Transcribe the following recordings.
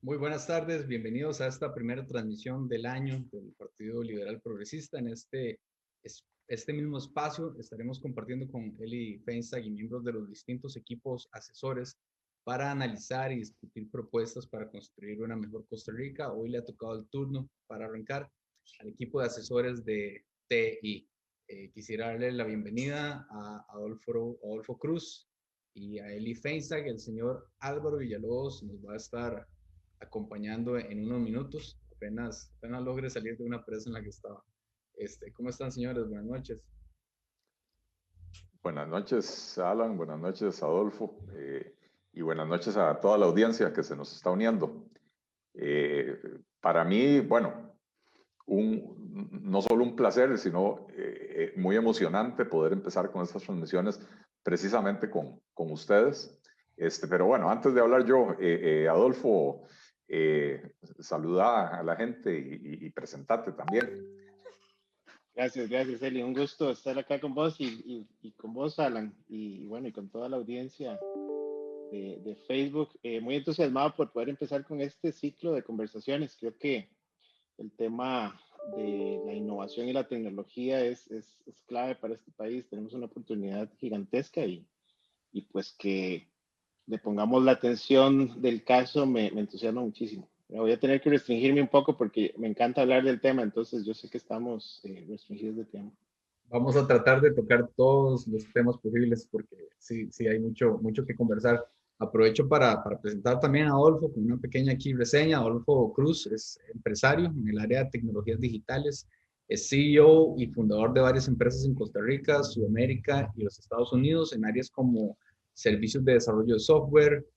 Muy buenas tardes, bienvenidos a esta primera transmisión del año del Partido Liberal Progresista. En este mismo espacio estaremos compartiendo con Eli Feinstag y miembros de los distintos equipos asesores para analizar y discutir propuestas para construir una mejor Costa Rica. Hoy le ha tocado el turno para arrancar al equipo de asesores de TI. Quisiera darle la bienvenida a Adolfo Cruz y a Eli Feinstag. El señor Álvaro Villalobos nos va a estar acompañando en unos minutos, apenas logre salir de una presa en la que estaba. ¿Cómo están, señores? Buenas noches. Buenas noches, Alan, buenas noches, Adolfo, y buenas noches a toda la audiencia que se nos está uniendo. Para mí, bueno, no solo un placer, sino muy emocionante poder empezar con estas transmisiones precisamente con ustedes. Pero bueno, antes de hablar yo, Adolfo, saluda a la gente y presentate también. Gracias, Eli. Un gusto estar acá con vos y con vos, Alan, y bueno, y con toda la audiencia de Facebook. Muy entusiasmado por poder empezar con este ciclo de conversaciones. Creo que el tema de la innovación y la tecnología es clave para este país. Tenemos una oportunidad gigantesca y pues que le pongamos la atención del caso me entusiasma muchísimo. Voy a tener que restringirme un poco porque me encanta hablar del tema, entonces yo sé que estamos restringidos de tiempo. Vamos a tratar de tocar todos los temas posibles porque sí hay mucho que conversar. Aprovecho para presentar también a Adolfo con una pequeña aquí reseña. Adolfo Cruz es empresario en el área de tecnologías digitales, es CEO y fundador de varias empresas en Costa Rica, Sudamérica y los Estados Unidos en áreas como servicios de desarrollo de software,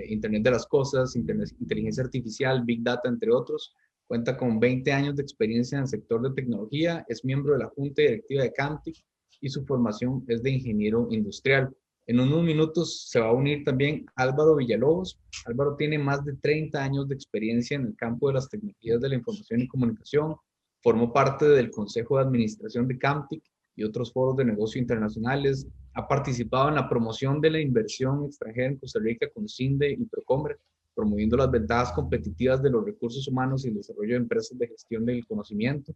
Internet de las Cosas, inteligencia artificial, Big Data, entre otros. Cuenta con 20 años de experiencia en el sector de tecnología, es miembro de la Junta Directiva de Camtic y su formación es de ingeniero industrial. En unos minutos se va a unir también Álvaro Villalobos. Álvaro tiene más de 30 años de experiencia en el campo de las tecnologías de la información y comunicación. Formó parte del Consejo de Administración de Camtic y otros foros de negocio internacionales. Ha participado en la promoción de la inversión extranjera en Costa Rica con CINDE y Procombre, promoviendo las ventajas competitivas de los recursos humanos y el desarrollo de empresas de gestión del conocimiento.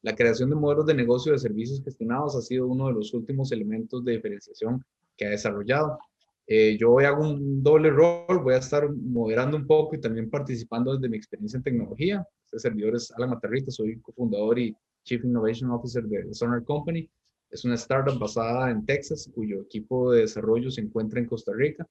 La creación de modelos de negocio de servicios gestionados ha sido uno de los últimos elementos de diferenciación que ha desarrollado. Yo hoy hago un doble rol, voy a estar moderando un poco y también participando desde mi experiencia en tecnología. Este servidor es Alan Matarrita, soy cofundador y Chief Innovation Officer de Sonar Company. Es una startup basada en Texas, cuyo equipo de desarrollo se encuentra en Costa Rica.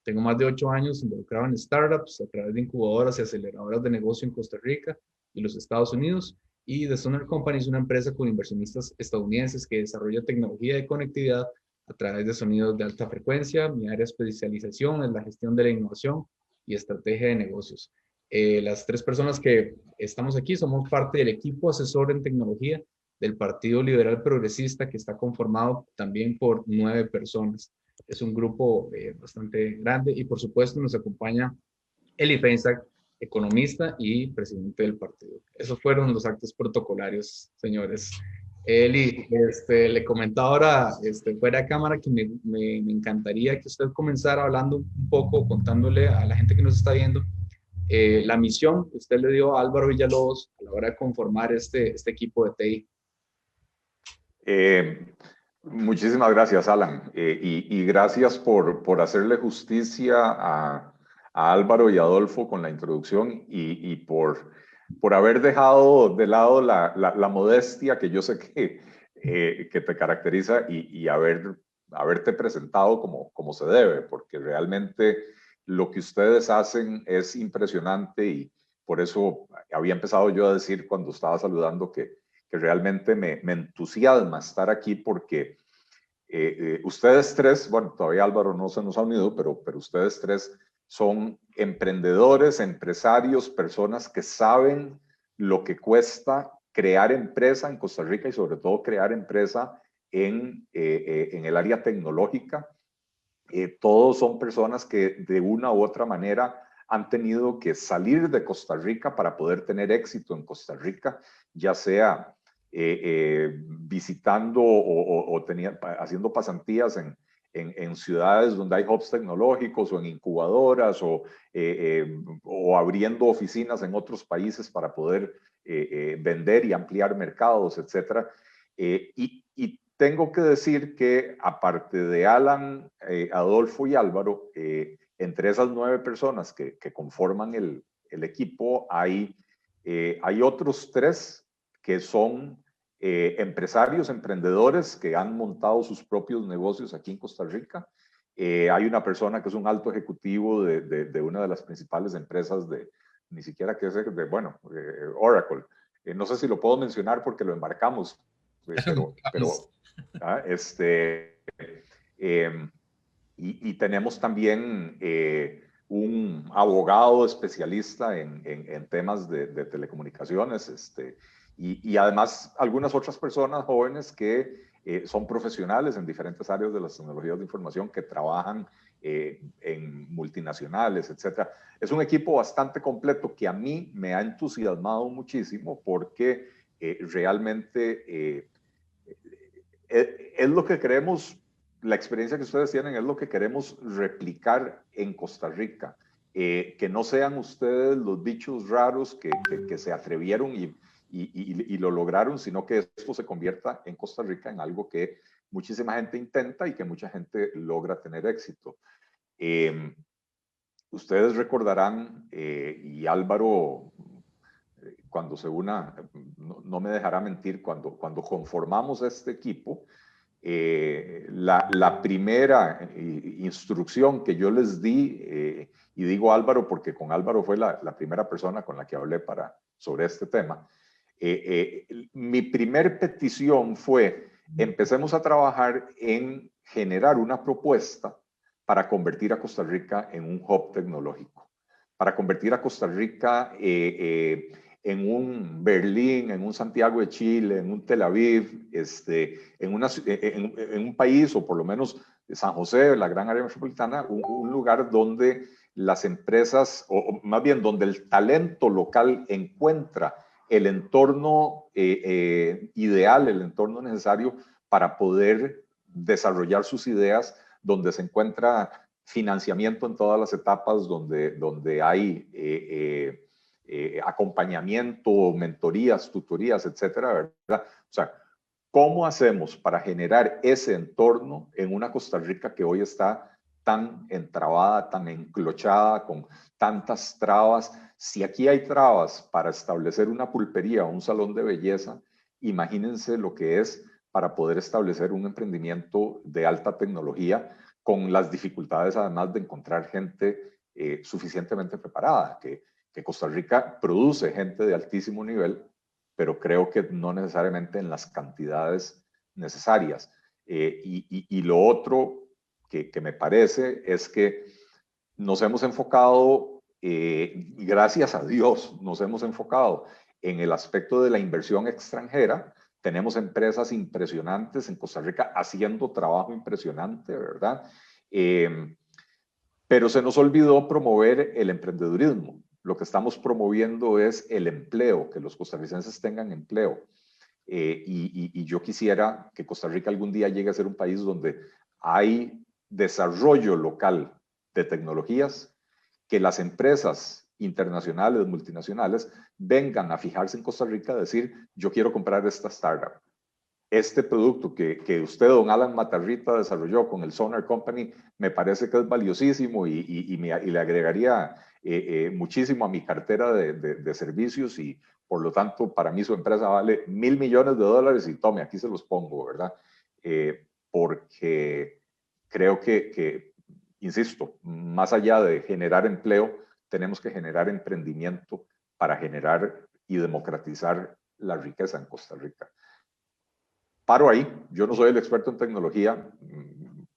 Tengo más de 8 años involucrado en startups a través de incubadoras y aceleradoras de negocio en Costa Rica y los Estados Unidos. Y The Sonar Company es una empresa con inversionistas estadounidenses que desarrolla tecnología de conectividad a través de sonidos de alta frecuencia. Mi área de especialización es la gestión de la innovación y estrategia de negocios. Las tres personas que estamos aquí somos parte del equipo asesor en tecnología del Partido Liberal Progresista, que está conformado también por 9 personas. Es un grupo bastante grande y por supuesto nos acompaña Eli Feinstag, economista y presidente del partido. Esos fueron los actos protocolarios, señores. Eli, le comentaba ahora fuera de cámara que me encantaría que usted comenzara hablando un poco, contándole a la gente que nos está viendo la misión que usted le dio a Álvaro Villalobos a la hora de conformar este equipo de TI. Muchísimas gracias, Alan, y gracias por hacerle justicia a Álvaro y Adolfo con la introducción y por haber dejado de lado la modestia que yo sé que te caracteriza y haberte presentado como se debe, porque realmente lo que ustedes hacen es impresionante y por eso había empezado yo a decir cuando estaba saludando que realmente me entusiasma estar aquí porque ustedes tres, bueno, todavía Álvaro no se nos ha unido, pero ustedes tres son emprendedores, empresarios, personas que saben lo que cuesta crear empresa en Costa Rica y sobre todo crear empresa en el área tecnológica. Todos son personas que de una u otra manera han tenido que salir de Costa Rica para poder tener éxito en Costa Rica, ya sea visitando o haciendo pasantías en ciudades donde hay hubs tecnológicos o en incubadoras o abriendo oficinas en otros países para poder vender y ampliar mercados, etcétera. Y tengo que decir que aparte de Alan, Adolfo y Álvaro, entre esas 9 personas que conforman el equipo hay otros 3 que son empresarios, emprendedores que han montado sus propios negocios aquí en Costa Rica. Hay una persona que es un alto ejecutivo de una de las principales empresas ni siquiera que es Oracle. No sé si lo puedo mencionar porque lo embarcamos, y tenemos también un abogado especialista en temas de telecomunicaciones, y además algunas otras personas jóvenes que son profesionales en diferentes áreas de las tecnologías de información que trabajan en multinacionales, etcétera. Es un equipo bastante completo que a mí me ha entusiasmado muchísimo porque realmente es lo que queremos. La experiencia que ustedes tienen es lo que queremos replicar en Costa Rica. Que no sean ustedes los bichos raros que se atrevieron y lo lograron, sino que esto se convierta en Costa Rica en algo que muchísima gente intenta y que mucha gente logra tener éxito. Ustedes recordarán, y Álvaro, cuando se una, no me dejará mentir, cuando conformamos este equipo, la primera instrucción que yo les di, y digo Álvaro porque con Álvaro fue la primera persona con la que hablé sobre este tema, mi primer petición fue: empecemos a trabajar en generar una propuesta para convertir a Costa Rica en un hub tecnológico, para convertir a Costa Rica en un Berlín, en un Santiago de Chile, en un Tel Aviv, en un país, o por lo menos San José, la gran área metropolitana, un lugar donde las empresas, o más bien donde el talento local encuentra el entorno ideal, el entorno necesario para poder desarrollar sus ideas, donde se encuentra financiamiento en todas las etapas, donde hay acompañamiento, mentorías, tutorías, etcétera, ¿verdad? O sea, ¿cómo hacemos para generar ese entorno en una Costa Rica que hoy está tan entrabada, tan enclochada, con tantas trabas? Si aquí hay trabas para establecer una pulpería o un salón de belleza, imagínense lo que es para poder establecer un emprendimiento de alta tecnología, con las dificultades además de encontrar gente suficientemente preparada, que Costa Rica produce gente de altísimo nivel, pero creo que no necesariamente en las cantidades necesarias. Y lo otro que me parece es que nos hemos enfocado, gracias a Dios, nos hemos enfocado en el aspecto de la inversión extranjera. Tenemos empresas impresionantes en Costa Rica haciendo trabajo impresionante, ¿verdad? Pero se nos olvidó promover el emprendedurismo. Lo que estamos promoviendo es el empleo, que los costarricenses tengan empleo. Y yo quisiera que Costa Rica algún día llegue a ser un país donde hay desarrollo local de tecnologías, que las empresas internacionales, multinacionales, vengan a fijarse en Costa Rica, a decir: yo quiero comprar esta startup. Este producto que usted, don Alan Matarrita, desarrolló con el Sonar Company, me parece que es valiosísimo y le agregaría muchísimo a mi cartera de servicios, y por lo tanto para mí su empresa vale $1,000 millones y tome, aquí se los pongo, ¿verdad? Porque creo que, insisto, más allá de generar empleo, tenemos que generar emprendimiento para generar y democratizar la riqueza en Costa Rica. Paro ahí. Yo no soy el experto en tecnología.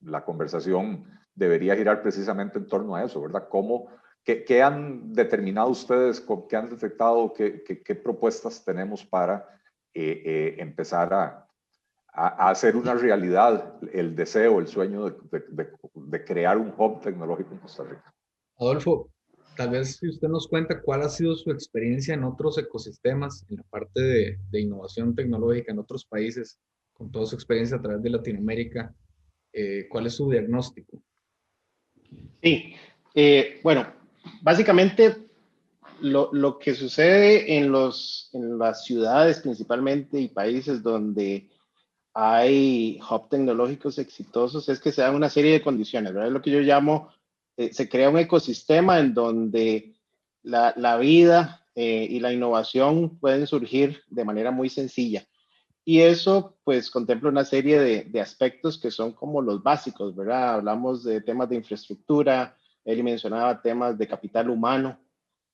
La conversación debería girar precisamente en torno a eso, ¿verdad? ¿Qué han determinado ustedes? ¿Qué han detectado? ¿Qué propuestas tenemos para empezar a hacer una realidad el deseo, el sueño de crear un hub tecnológico en Costa Rica? Adolfo, tal vez si usted nos cuenta cuál ha sido su experiencia en otros ecosistemas, en la parte de innovación tecnológica en otros países, con toda su experiencia a través de Latinoamérica, ¿Cuál es su diagnóstico? Sí, bueno, básicamente lo que sucede en las ciudades principalmente y países donde hay hub tecnológicos exitosos es que se dan una serie de condiciones, ¿verdad? Es lo que yo llamo, se crea un ecosistema en donde la vida y la innovación pueden surgir de manera muy sencilla. Y eso pues contempla una serie de aspectos que son como los básicos, ¿verdad? Hablamos de temas de infraestructura, él mencionaba temas de capital humano,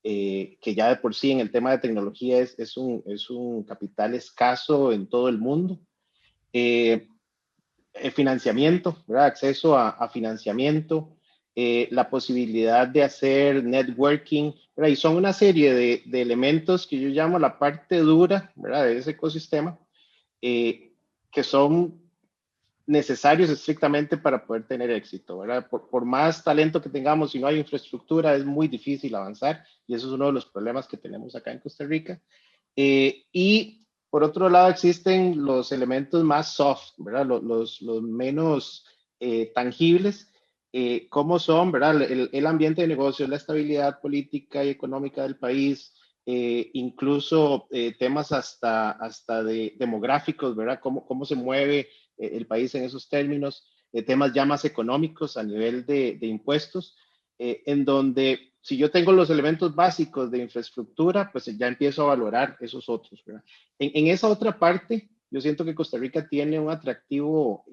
que ya de por sí en el tema de tecnología es un capital escaso en todo el mundo. Eh, el financiamiento, ¿verdad? Acceso a financiamiento, la posibilidad de hacer networking, ¿verdad? Y son una serie de elementos que yo llamo la parte dura, ¿verdad? De ese ecosistema, eh, que son necesarios estrictamente para poder tener éxito, ¿verdad? Por más talento que tengamos, si no hay infraestructura, es muy difícil avanzar y eso es uno de los problemas que tenemos acá en Costa Rica. Y por otro lado existen los elementos más soft, ¿verdad? Los menos tangibles, cómo son, ¿verdad? El ambiente de negocios, la estabilidad política y económica del país, incluso temas hasta de demográficos, ¿verdad? Cómo se mueve el país en esos términos, temas ya más económicos a nivel de impuestos, en donde si yo tengo los elementos básicos de infraestructura, pues ya empiezo a valorar esos otros, ¿verdad? En esa otra parte, yo siento que Costa Rica tiene un atractivo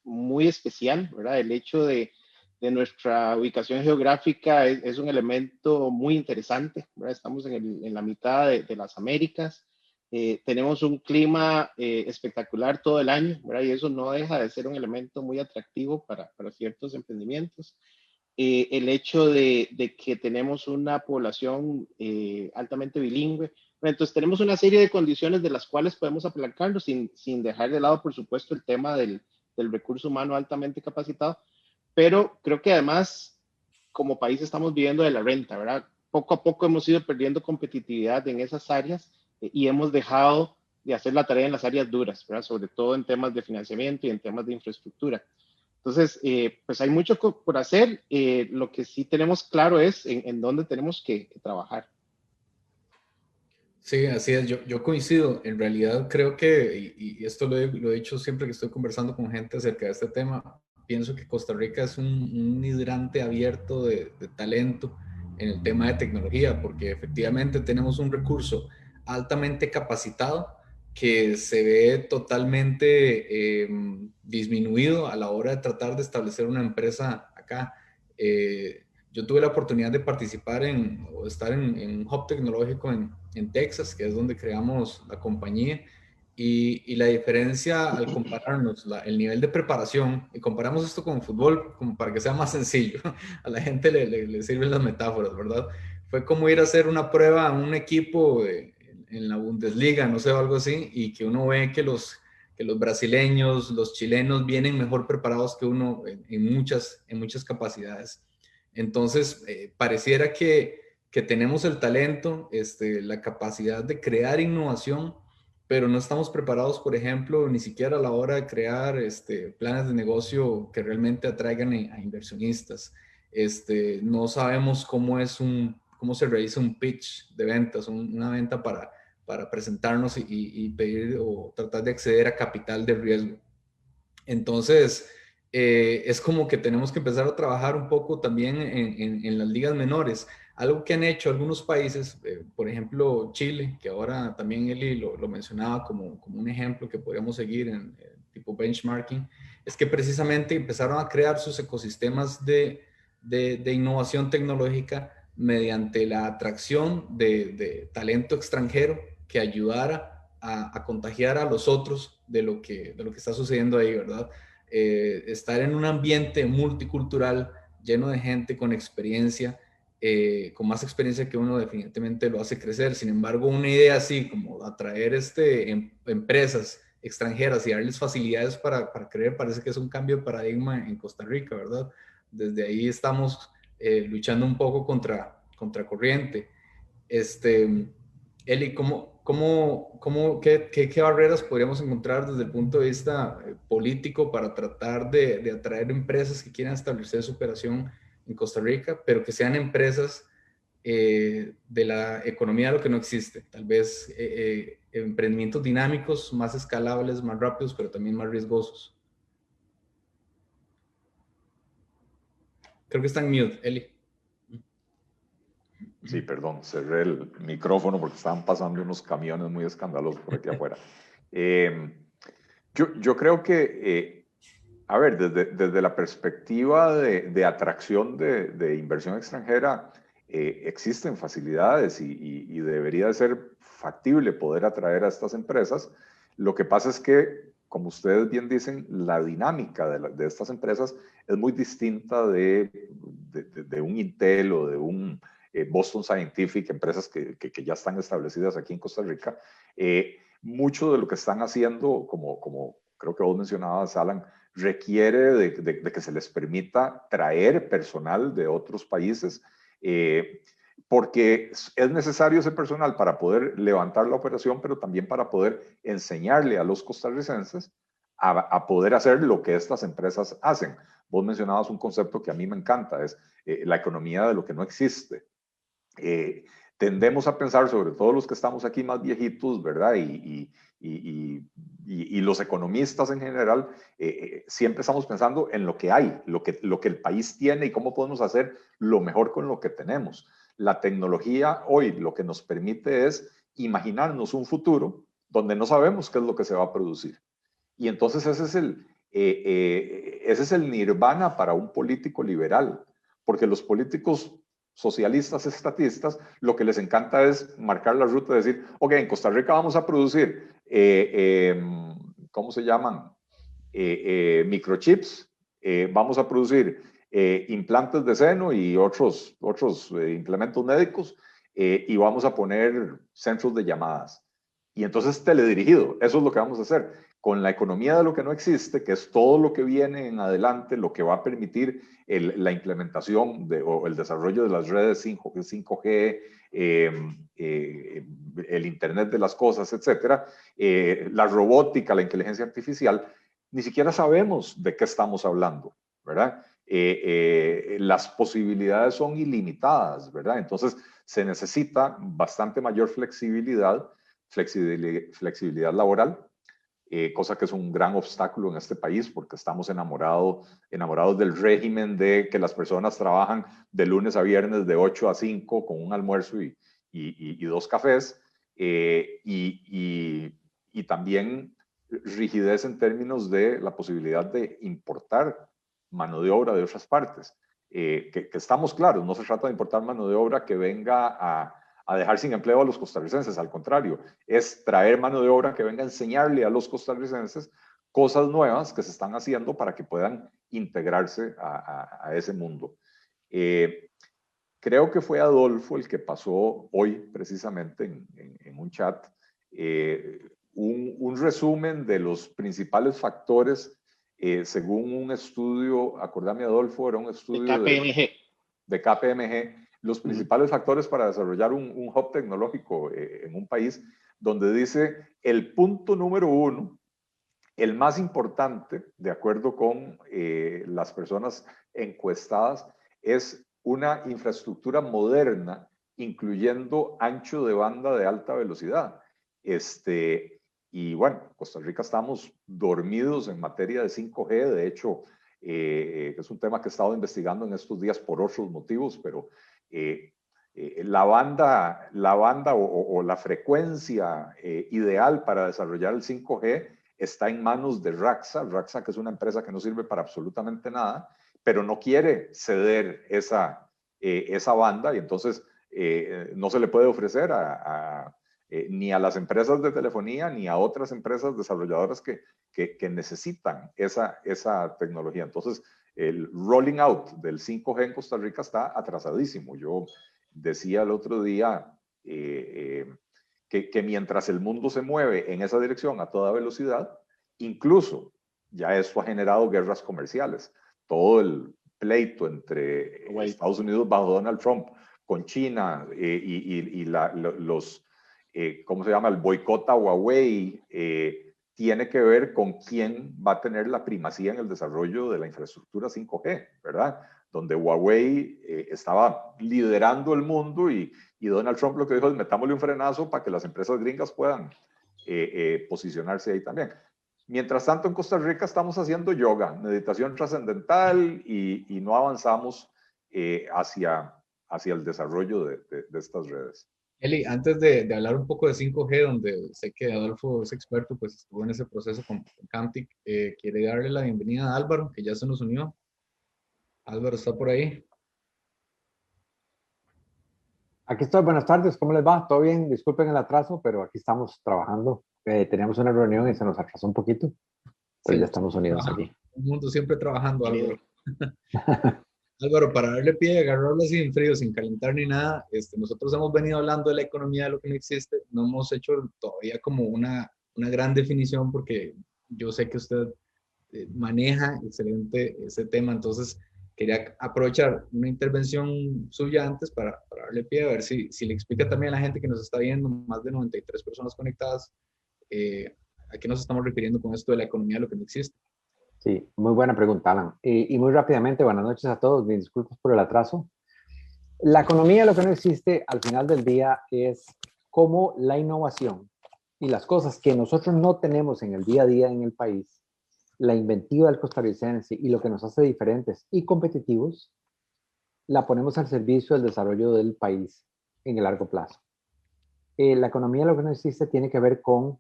muy especial, ¿verdad? El hecho de nuestra ubicación geográfica es un elemento muy interesante, ¿verdad? Estamos en la mitad de las Américas, tenemos un clima espectacular todo el año, ¿verdad? Y eso no deja de ser un elemento muy atractivo para ciertos emprendimientos. El hecho de que tenemos una población altamente bilingüe. Bueno, entonces tenemos una serie de condiciones de las cuales podemos apalancarnos sin dejar de lado, por supuesto, el tema del recurso humano altamente capacitado, pero creo que además como país estamos viviendo de la renta, ¿verdad? Poco a poco hemos ido perdiendo competitividad en esas áreas y hemos dejado de hacer la tarea en las áreas duras, ¿verdad? Sobre todo en temas de financiamiento y en temas de infraestructura. Entonces, pues hay mucho por hacer. Lo que sí tenemos claro es en dónde tenemos que trabajar. Sí, así es, yo coincido. En realidad creo que, y esto lo he dicho siempre que estoy conversando con gente acerca de este tema, pienso que Costa Rica es un hidrante abierto de talento en el tema de tecnología, porque efectivamente tenemos un recurso altamente capacitado que se ve totalmente disminuido a la hora de tratar de establecer una empresa acá. Yo tuve la oportunidad de participar o estar en un hub tecnológico en Texas, que es donde creamos la compañía, y la diferencia al compararnos, el nivel de preparación, y comparamos esto con fútbol, como para que sea más sencillo, a la gente le sirven las metáforas, ¿verdad? Fue como ir a hacer una prueba a un equipo en la Bundesliga, no sé, o algo así, y que uno ve que los brasileños, los chilenos vienen mejor preparados que uno en muchas capacidades. Entonces, pareciera que tenemos el talento, la capacidad de crear innovación, pero no estamos preparados, por ejemplo, ni siquiera a la hora de crear planes de negocio que realmente atraigan a inversionistas. No sabemos cómo se realiza un pitch de ventas, una venta para presentarnos y pedir o tratar de acceder a capital de riesgo. Entonces, es como que tenemos que empezar a trabajar un poco también en las ligas menores. Algo que han hecho algunos países, por ejemplo Chile, que ahora también Eli lo mencionaba como un ejemplo que podríamos seguir en tipo benchmarking, es que precisamente empezaron a crear sus ecosistemas de innovación tecnológica mediante la atracción de talento extranjero que ayudara a contagiar a los otros de lo que está sucediendo ahí, ¿verdad? Estar en un ambiente multicultural lleno de gente con experiencia, con más experiencia que uno definitivamente lo hace crecer. Sin embargo, una idea así como atraer empresas extranjeras y darles facilidades para creer, parece que es un cambio de paradigma en Costa Rica, ¿verdad? Desde ahí estamos luchando un poco contra corriente. Eli, ¿qué barreras podríamos encontrar desde el punto de vista político para tratar de atraer empresas que quieran establecer su operación en Costa Rica, pero que sean empresas de la economía de lo que no existe? Tal vez emprendimientos dinámicos, más escalables, más rápidos, pero también más riesgosos. Creo que está en mute, Eli. Sí, perdón, cerré el micrófono porque estaban pasando unos camiones muy escandalosos por aquí afuera. Yo creo que, a ver, desde la perspectiva de atracción de inversión extranjera, existen facilidades y debería de ser factible poder atraer a estas empresas. Lo que pasa es que, como ustedes bien dicen, la dinámica de estas empresas es muy distinta de un Intel o de un Boston Scientific, empresas que ya están establecidas aquí en Costa Rica. Mucho de lo que están haciendo, como creo que vos mencionabas, Alan, requiere de que se les permita traer personal de otros países, porque es necesario ese personal para poder levantar la operación, pero también para poder enseñarle a los costarricenses a poder hacer lo que estas empresas hacen. Vos mencionabas un concepto que a mí me encanta, es la economía de lo que no existe. Tendemos a pensar, sobre todo los que estamos aquí más viejitos, ¿verdad? Y los economistas en general, siempre estamos pensando en lo que hay, lo que el país tiene y cómo podemos hacer lo mejor con lo que tenemos. La tecnología hoy lo que nos permite es imaginarnos un futuro donde no sabemos qué es lo que se va a producir. Y entonces ese es el nirvana para un político liberal, porque los políticos socialistas estatistas lo que les encanta es marcar la ruta, decir, ok, en Costa Rica vamos a producir, ¿cómo se llaman? Microchips, vamos a producir implantes de seno y otros implementos médicos, y vamos a poner centros de llamadas. Y entonces teledirigido, eso es lo que vamos a hacer. Con la economía de lo que no existe, que es todo lo que viene en adelante, lo que va a permitir la implementación o el desarrollo de las redes 5G, el Internet de las cosas, etcétera, la robótica, la inteligencia artificial, ni siquiera sabemos de qué estamos hablando, ¿verdad? Las posibilidades son ilimitadas, ¿verdad? Entonces se necesita bastante mayor flexibilidad laboral, cosa que es un gran obstáculo en este país porque estamos enamorados del régimen de que las personas trabajan de lunes a viernes de 8 a 5 con un almuerzo y 2 cafés, y también rigidez en términos de la posibilidad de importar mano de obra de otras partes. Que estamos claros, no se trata de importar mano de obra que venga a dejar sin empleo a los costarricenses, al contrario, es traer mano de obra que venga a enseñarle a los costarricenses cosas nuevas que se están haciendo para que puedan integrarse a ese mundo. Creo que fue Adolfo el que pasó hoy precisamente en un chat un resumen de los principales factores según un estudio, acordame Adolfo, era un estudio de KPMG, los principales factores para desarrollar un hub tecnológico en un país, donde dice el punto número 1, el más importante, de acuerdo con las personas encuestadas, es una infraestructura moderna, incluyendo ancho de banda de alta velocidad. Y bueno, Costa Rica estamos dormidos en materia de 5G, de hecho, es un tema que he estado investigando en estos días por otros motivos, pero la banda o la frecuencia ideal para desarrollar el 5G está en manos de Raxa, que es una empresa que no sirve para absolutamente nada, pero no quiere ceder esa banda y entonces no se le puede ofrecer ni a las empresas de telefonía ni a otras empresas desarrolladoras que necesitan esa tecnología. Entonces, el rolling out del 5G en Costa Rica está atrasadísimo. Yo decía el otro día que mientras el mundo se mueve en esa dirección a toda velocidad, incluso ya esto ha generado guerras comerciales. Todo el pleito entre Estados Unidos bajo Donald Trump con China y los ¿cómo se llama? El boicot a Huawei tiene que ver con quién va a tener la primacía en el desarrollo de la infraestructura 5G, ¿verdad? Donde Huawei estaba liderando el mundo y Donald Trump lo que dijo es metámosle un frenazo para que las empresas gringas puedan posicionarse ahí también. Mientras tanto, en Costa Rica estamos haciendo yoga, meditación trascendental y no avanzamos hacia el desarrollo de estas redes. Eli, antes de hablar un poco de 5G, donde sé que Adolfo es experto, pues estuvo en ese proceso con Camtic, quiere darle la bienvenida a Álvaro, que ya se nos unió. Álvaro está por ahí. Aquí estoy, buenas tardes, ¿cómo les va? ¿Todo bien? Disculpen el atraso, pero aquí estamos trabajando. Teníamos una reunión y se nos atrasó un poquito, pero Sí, ya estamos unidos aquí. un mundo siempre trabajando, Álvaro. Álvaro, para darle pie, agarrarlo así en frío, sin calentar ni nada, nosotros hemos venido hablando de la economía de lo que no existe, no hemos hecho todavía como una gran definición porque yo sé que usted maneja excelente ese tema, entonces quería aprovechar una intervención suya antes para darle pie a ver si le explica también a la gente que nos está viendo, más de 93 personas conectadas, a qué nos estamos refiriendo con esto de la economía de lo que no existe. Sí, muy buena pregunta, Alan. Y muy rápidamente, buenas noches a todos, mis disculpas por el atraso. La economía, lo que no existe al final del día es cómo la innovación y las cosas que nosotros no tenemos en el día a día en el país, la inventiva del costarricense y lo que nos hace diferentes y competitivos, la ponemos al servicio del desarrollo del país en el largo plazo. La economía, lo que no existe, tiene que ver con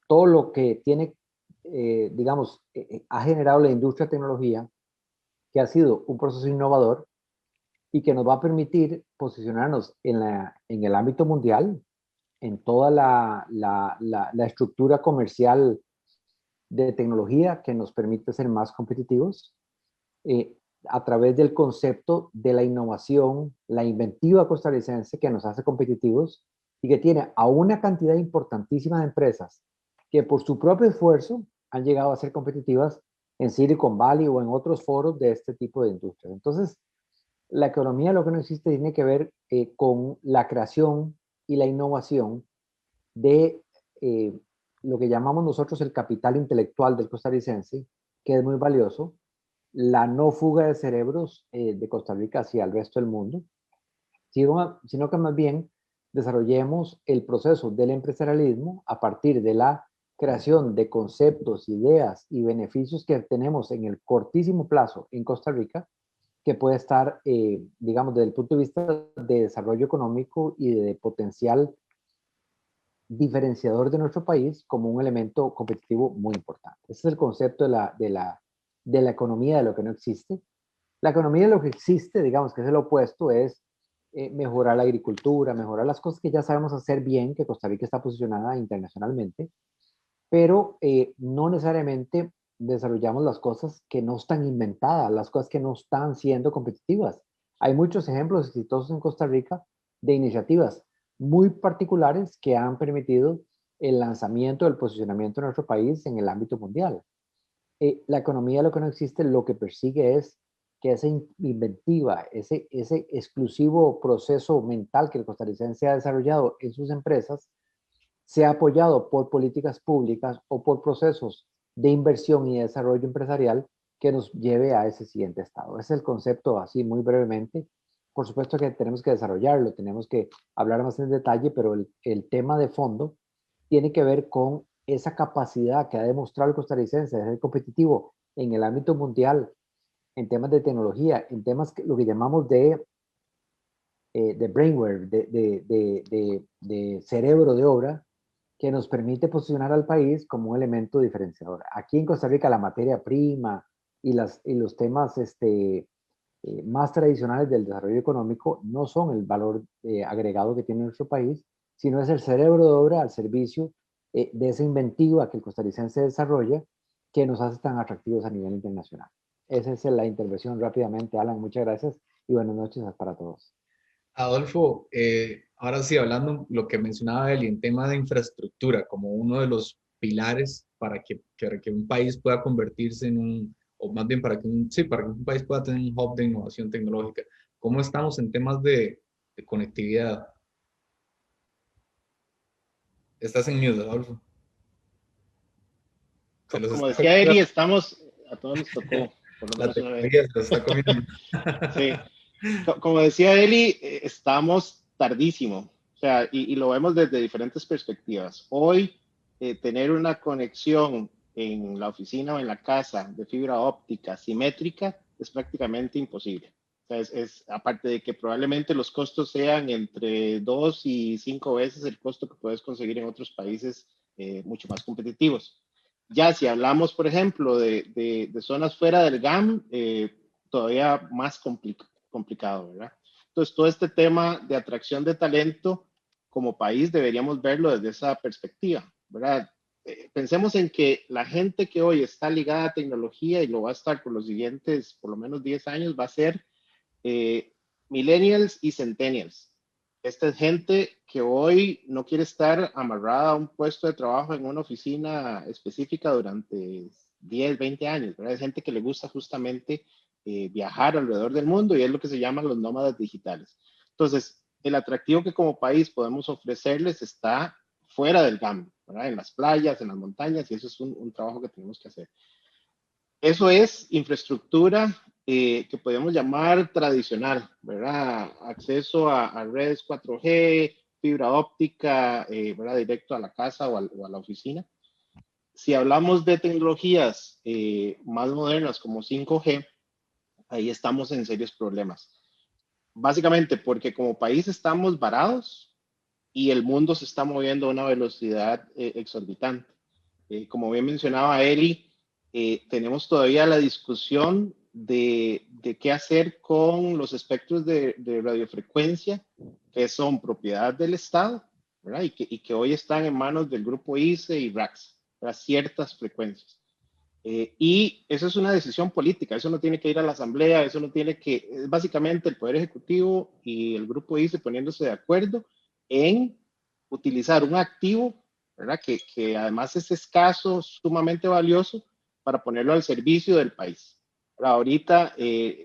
todo lo que tiene, digamos, ha generado la industria de tecnología, que ha sido un proceso innovador y que nos va a permitir posicionarnos en el ámbito mundial, en toda la estructura comercial de tecnología que nos permite ser más competitivos a través del concepto de la innovación, la inventiva costarricense que nos hace competitivos y que tiene a una cantidad importantísima de empresas que por su propio esfuerzo han llegado a ser competitivas en Silicon Valley o en otros foros de este tipo de industrias. Entonces, la economía, lo que no existe, tiene que ver con la creación y la innovación de lo que llamamos nosotros el capital intelectual del costarricense, que es muy valioso, la no fuga de cerebros de Costa Rica hacia el resto del mundo, sino que más bien desarrollemos el proceso del empresarialismo a partir de la creación de conceptos, ideas y beneficios que tenemos en el cortísimo plazo en Costa Rica, que puede estar, digamos, desde el punto de vista de desarrollo económico y de potencial diferenciador de nuestro país como un elemento competitivo muy importante. Ese es el concepto de la economía de lo que no existe. La economía de lo que existe, digamos que es el opuesto, es mejorar la agricultura, mejorar las cosas que ya sabemos hacer bien, que Costa Rica está posicionada internacionalmente, pero no necesariamente desarrollamos las cosas que no están inventadas, las cosas que no están siendo competitivas. Hay muchos ejemplos exitosos en Costa Rica de iniciativas muy particulares que han permitido el lanzamiento del posicionamiento de nuestro país en el ámbito mundial. La economía, lo que no existe, lo que persigue es que esa inventiva, ese exclusivo proceso mental que el costarricense ha desarrollado en sus empresas, sea apoyado por políticas públicas o por procesos de inversión y desarrollo empresarial que nos lleve a ese siguiente estado. Ese es el concepto así muy brevemente. Por supuesto que tenemos que desarrollarlo, tenemos que hablar más en detalle, pero el tema de fondo tiene que ver con esa capacidad que ha demostrado el costarricense de ser competitivo en el ámbito mundial, en temas de tecnología, en temas que, lo que llamamos de brainware, de cerebro de obra, que nos permite posicionar al país como un elemento diferenciador. Aquí en Costa Rica la materia prima y los temas más tradicionales del desarrollo económico no son el valor agregado que tiene nuestro país, sino es el cerebro de obra al servicio de esa inventiva que el costarricense desarrolla que nos hace tan atractivos a nivel internacional. Esa es la intervención rápidamente, Alan. Muchas gracias y buenas noches para todos. Adolfo, ahora sí, hablando lo que mencionaba él en tema de infraestructura, como uno de los pilares para que un país pueda convertirse en o más bien para que un país pueda tener un hub de innovación tecnológica. ¿Cómo estamos en temas de conectividad? Estás en mute, Adolfo. Como decía Eli, estamos, a todos nos tocó, por lo La menos una vez. tecnología se lo está comiendo. Sí, como decía Eli, estamos tardísimo, o sea, y lo vemos desde diferentes perspectivas. Hoy, tener una conexión en la oficina o en la casa de fibra óptica simétrica es prácticamente imposible. O sea, aparte de que probablemente los costos sean entre 2 y 5 veces el costo que puedes conseguir en otros países mucho más competitivos. Ya si hablamos, por ejemplo, de zonas fuera del GAM, todavía más complicado, ¿verdad? Entonces, todo este tema de atracción de talento como país deberíamos verlo desde esa perspectiva, ¿verdad? Pensemos en que la gente que hoy está ligada a tecnología y lo va a estar por los siguientes, por lo menos 10 años, va a ser millennials y centennials. Esta es gente que hoy no quiere estar amarrada a un puesto de trabajo en una oficina específica durante 10, 20 años, ¿verdad? Es gente que le gusta justamente viajar alrededor del mundo y es lo que se llaman los nómadas digitales. Entonces, el atractivo que como país podemos ofrecerles está fuera del GAM, ¿verdad? En las playas, en las montañas, y eso es un trabajo que tenemos que hacer. Eso es infraestructura que podemos llamar tradicional, ¿verdad? Acceso a redes 4G, fibra óptica, ¿verdad? Directo a la casa o a la oficina. Si hablamos de tecnologías más modernas como 5G, ahí estamos en serios problemas. Básicamente porque como país estamos varados y el mundo se está moviendo a una velocidad exorbitante. Como bien mencionaba Eli, tenemos todavía la discusión de qué hacer con los espectros de radiofrecuencia que son propiedad del Estado, ¿verdad? Y que hoy están en manos del grupo ICE y RACS, para ciertas frecuencias. Y eso es una decisión política, eso no tiene que ir a la Asamblea, eso no tiene que, es básicamente el Poder Ejecutivo y el grupo ICE poniéndose de acuerdo en utilizar un activo, ¿verdad? Que además es escaso, sumamente valioso, para ponerlo al servicio del país. Ahorita,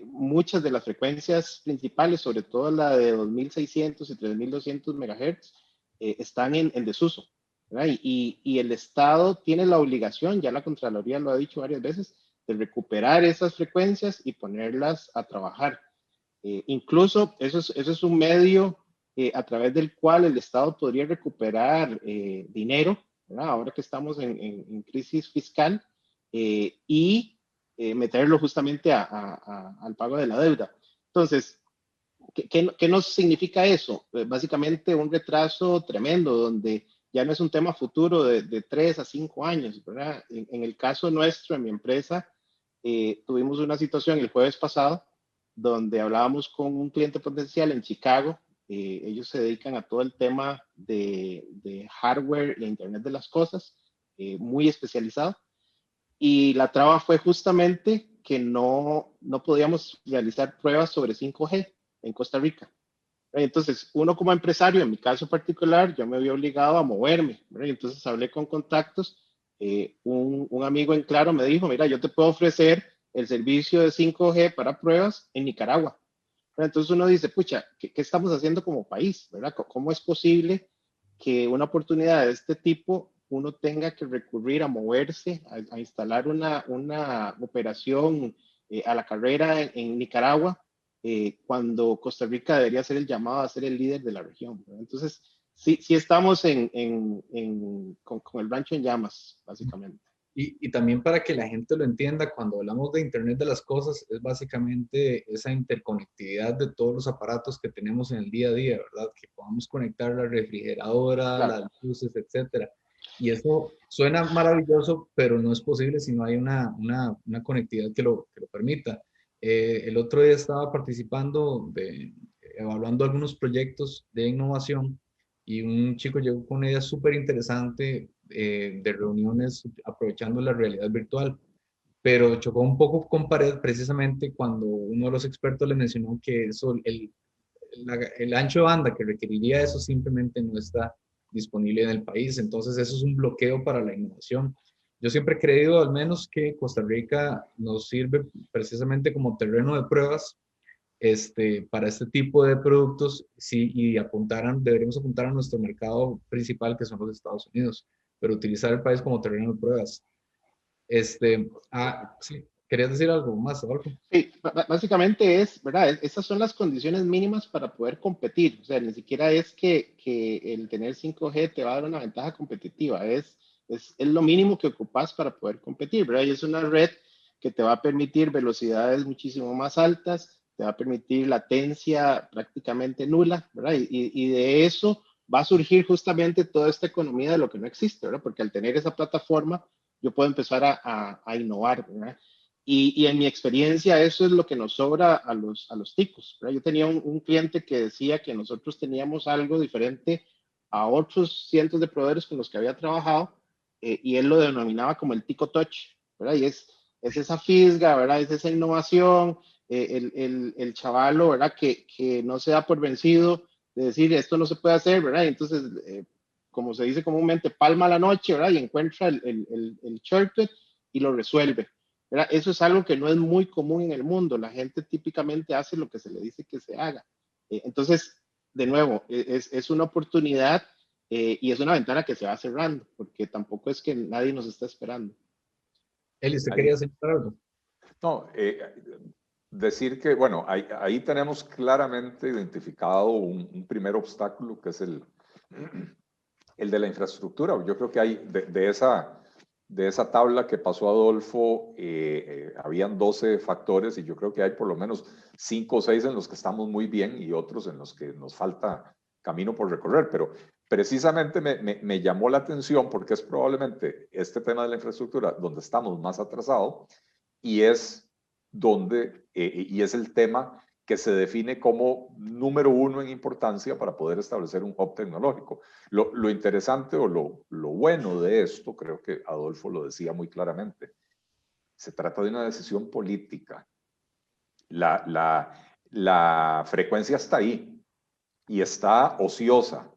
muchas de las frecuencias principales, sobre todo la de 2600 y 3200 MHz, están en desuso. Y el Estado tiene la obligación, ya la Contraloría lo ha dicho varias veces, de recuperar esas frecuencias y ponerlas a trabajar. Incluso eso es un medio a través del cual el Estado podría recuperar dinero, ¿verdad? Ahora que estamos en crisis fiscal, y meterlo justamente al pago de la deuda. Entonces, ¿qué nos significa eso? Básicamente un retraso tremendo, donde ya no es un tema futuro de 3 a 5 años, ¿verdad? En el caso nuestro, en mi empresa, tuvimos una situación el jueves pasado, donde hablábamos con un cliente potencial en Chicago. Ellos se dedican a todo el tema de hardware e Internet de las cosas, muy especializado. Y la traba fue justamente que no podíamos realizar pruebas sobre 5G en Costa Rica. Entonces, uno como empresario, en mi caso particular, yo me vi obligado a moverme. Entonces hablé con contactos. Un amigo en Claro me dijo, mira, yo te puedo ofrecer el servicio de 5G para pruebas en Nicaragua. Entonces uno dice, pucha, ¿qué estamos haciendo como país? ¿Verdad? ¿Cómo es posible que una oportunidad de este tipo uno tenga que recurrir a moverse, a instalar una operación a la carrera en Nicaragua, cuando Costa Rica debería ser el llamado a ser el líder de la región, ¿verdad? Entonces, sí estamos con el rancho en llamas, básicamente. Y también para que la gente lo entienda, cuando hablamos de Internet de las cosas, es básicamente esa interconectividad de todos los aparatos que tenemos en el día a día, ¿verdad? Que podamos conectar la refrigeradora, Claro. las luces, etcétera. Y eso suena maravilloso, pero no es posible si no hay una conectividad que lo permita. El otro día estaba participando evaluando algunos proyectos de innovación y un chico llegó con una idea súper interesante de reuniones aprovechando la realidad virtual, pero chocó un poco con pared precisamente cuando uno de los expertos le mencionó que eso, el ancho de banda que requeriría eso simplemente no está disponible en el país, entonces eso es un bloqueo para la innovación. Yo siempre he creído al menos que Costa Rica nos sirve precisamente como terreno de pruebas para este tipo de productos, sí, y deberíamos apuntar a nuestro mercado principal, que son los Estados Unidos, pero utilizar el país como terreno de pruebas. Sí, ¿querías decir algo más, Adolfo? Sí, básicamente es, ¿verdad? Esas son las condiciones mínimas para poder competir. O sea, ni siquiera es que el tener 5G te va a dar una ventaja competitiva. Es lo mínimo que ocupas para poder competir, ¿verdad? Y es una red que te va a permitir velocidades muchísimo más altas, te va a permitir latencia prácticamente nula, ¿verdad? Y de eso va a surgir justamente toda esta economía de lo que no existe, ¿verdad? Porque al tener esa plataforma, yo puedo empezar a innovar, ¿verdad? Y en mi experiencia, eso es lo que nos sobra a los ticos, ¿verdad? Yo tenía un cliente que decía que nosotros teníamos algo diferente a otros cientos de proveedores con los que había trabajado, y él lo denominaba como el tico touch, ¿verdad? Y es esa fisga, ¿verdad? Es esa innovación, el chavalo, ¿verdad? Que no se da por vencido de decir esto no se puede hacer, ¿verdad? Y entonces, como se dice comúnmente, palma la noche, ¿verdad? Y encuentra el shortcut y lo resuelve. ¿Verdad? Eso es algo que no es muy común en el mundo. La gente típicamente hace lo que se le dice que se haga. Entonces, de nuevo, es una oportunidad, y es una ventana que se va cerrando, porque tampoco es que nadie nos está esperando. Eli, ¿usted quería decir algo? No, decir que, bueno, ahí tenemos claramente identificado un primer obstáculo, que es el de la infraestructura. Yo creo que hay de esa tabla que pasó Adolfo, habían 12 factores y yo creo que hay por lo menos 5 o 6 en los que estamos muy bien y otros en los que nos falta camino por recorrer. Pero precisamente me llamó la atención porque es probablemente este tema de la infraestructura donde estamos más atrasados y es y es el tema que se define como número 1 en importancia para poder establecer un hub tecnológico. Lo interesante o lo bueno de esto, creo que Adolfo lo decía muy claramente, se trata de una decisión política. La frecuencia está ahí y está ociosa.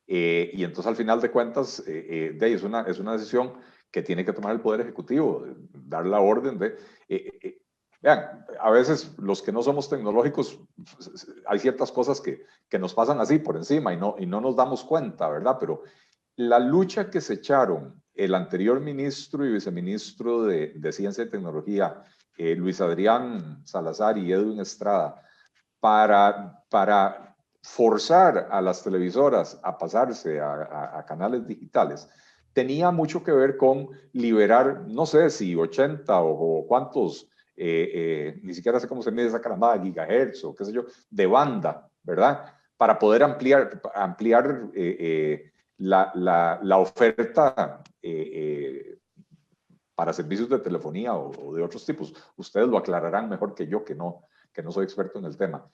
Y entonces al final de cuentas, es una decisión que tiene que tomar el Poder Ejecutivo, dar la orden de... vean, a veces los que no somos tecnológicos, hay ciertas cosas que nos pasan así por encima y no nos damos cuenta, ¿verdad? Pero la lucha que se echaron el anterior ministro y viceministro de Ciencia y Tecnología, Luis Adrián Salazar y Edwin Estrada, para forzar a las televisoras a pasarse a canales digitales, tenía mucho que ver con liberar, no sé si 80 o cuántos, ni siquiera sé cómo se mide esa caramba, gigahertz o qué sé yo, de banda, ¿verdad? Para poder ampliar la oferta para servicios de telefonía o de otros tipos. Ustedes lo aclararán mejor que yo, que no soy experto en el tema.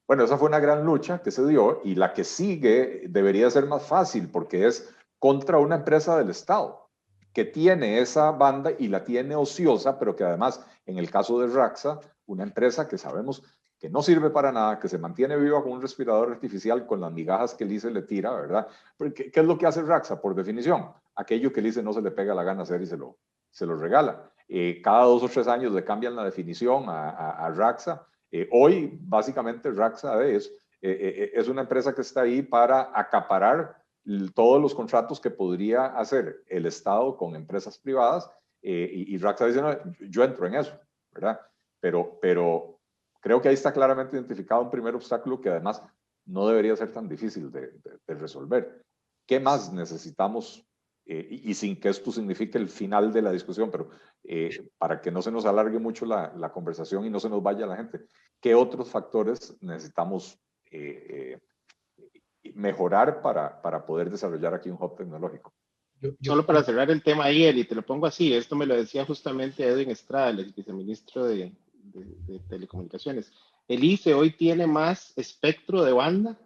Bueno, esa fue una gran lucha que se dio y la que sigue debería ser más fácil porque es contra una empresa del Estado que tiene esa banda y la tiene ociosa, pero que además, en el caso de Raxa, una empresa que sabemos que no sirve para nada, que se mantiene viva con un respirador artificial con las migajas que el ICE le tira, ¿verdad? ¿Qué es lo que hace Raxa? Por definición, aquello que el ICE no se le pega la gana hacer y se lo regala. Cada 2 o 3 años le cambian la definición a Raxa. Hoy, básicamente, Raxa es una empresa que está ahí para acaparar todos los contratos que podría hacer el Estado con empresas privadas, y Raxa dice, no, yo entro en eso, ¿verdad? Pero creo que ahí está claramente identificado un primer obstáculo que además no debería ser tan difícil de resolver. ¿Qué más necesitamos? Y sin que esto signifique el final de la discusión, pero para que no se nos alargue mucho la conversación y no se nos vaya la gente, ¿qué otros factores necesitamos mejorar para poder desarrollar aquí un hub tecnológico? Solo para cerrar el tema ahí, Eli, te lo pongo así, esto me lo decía justamente Edwin Estrada, el viceministro de Telecomunicaciones. El ICE hoy tiene más espectro de banda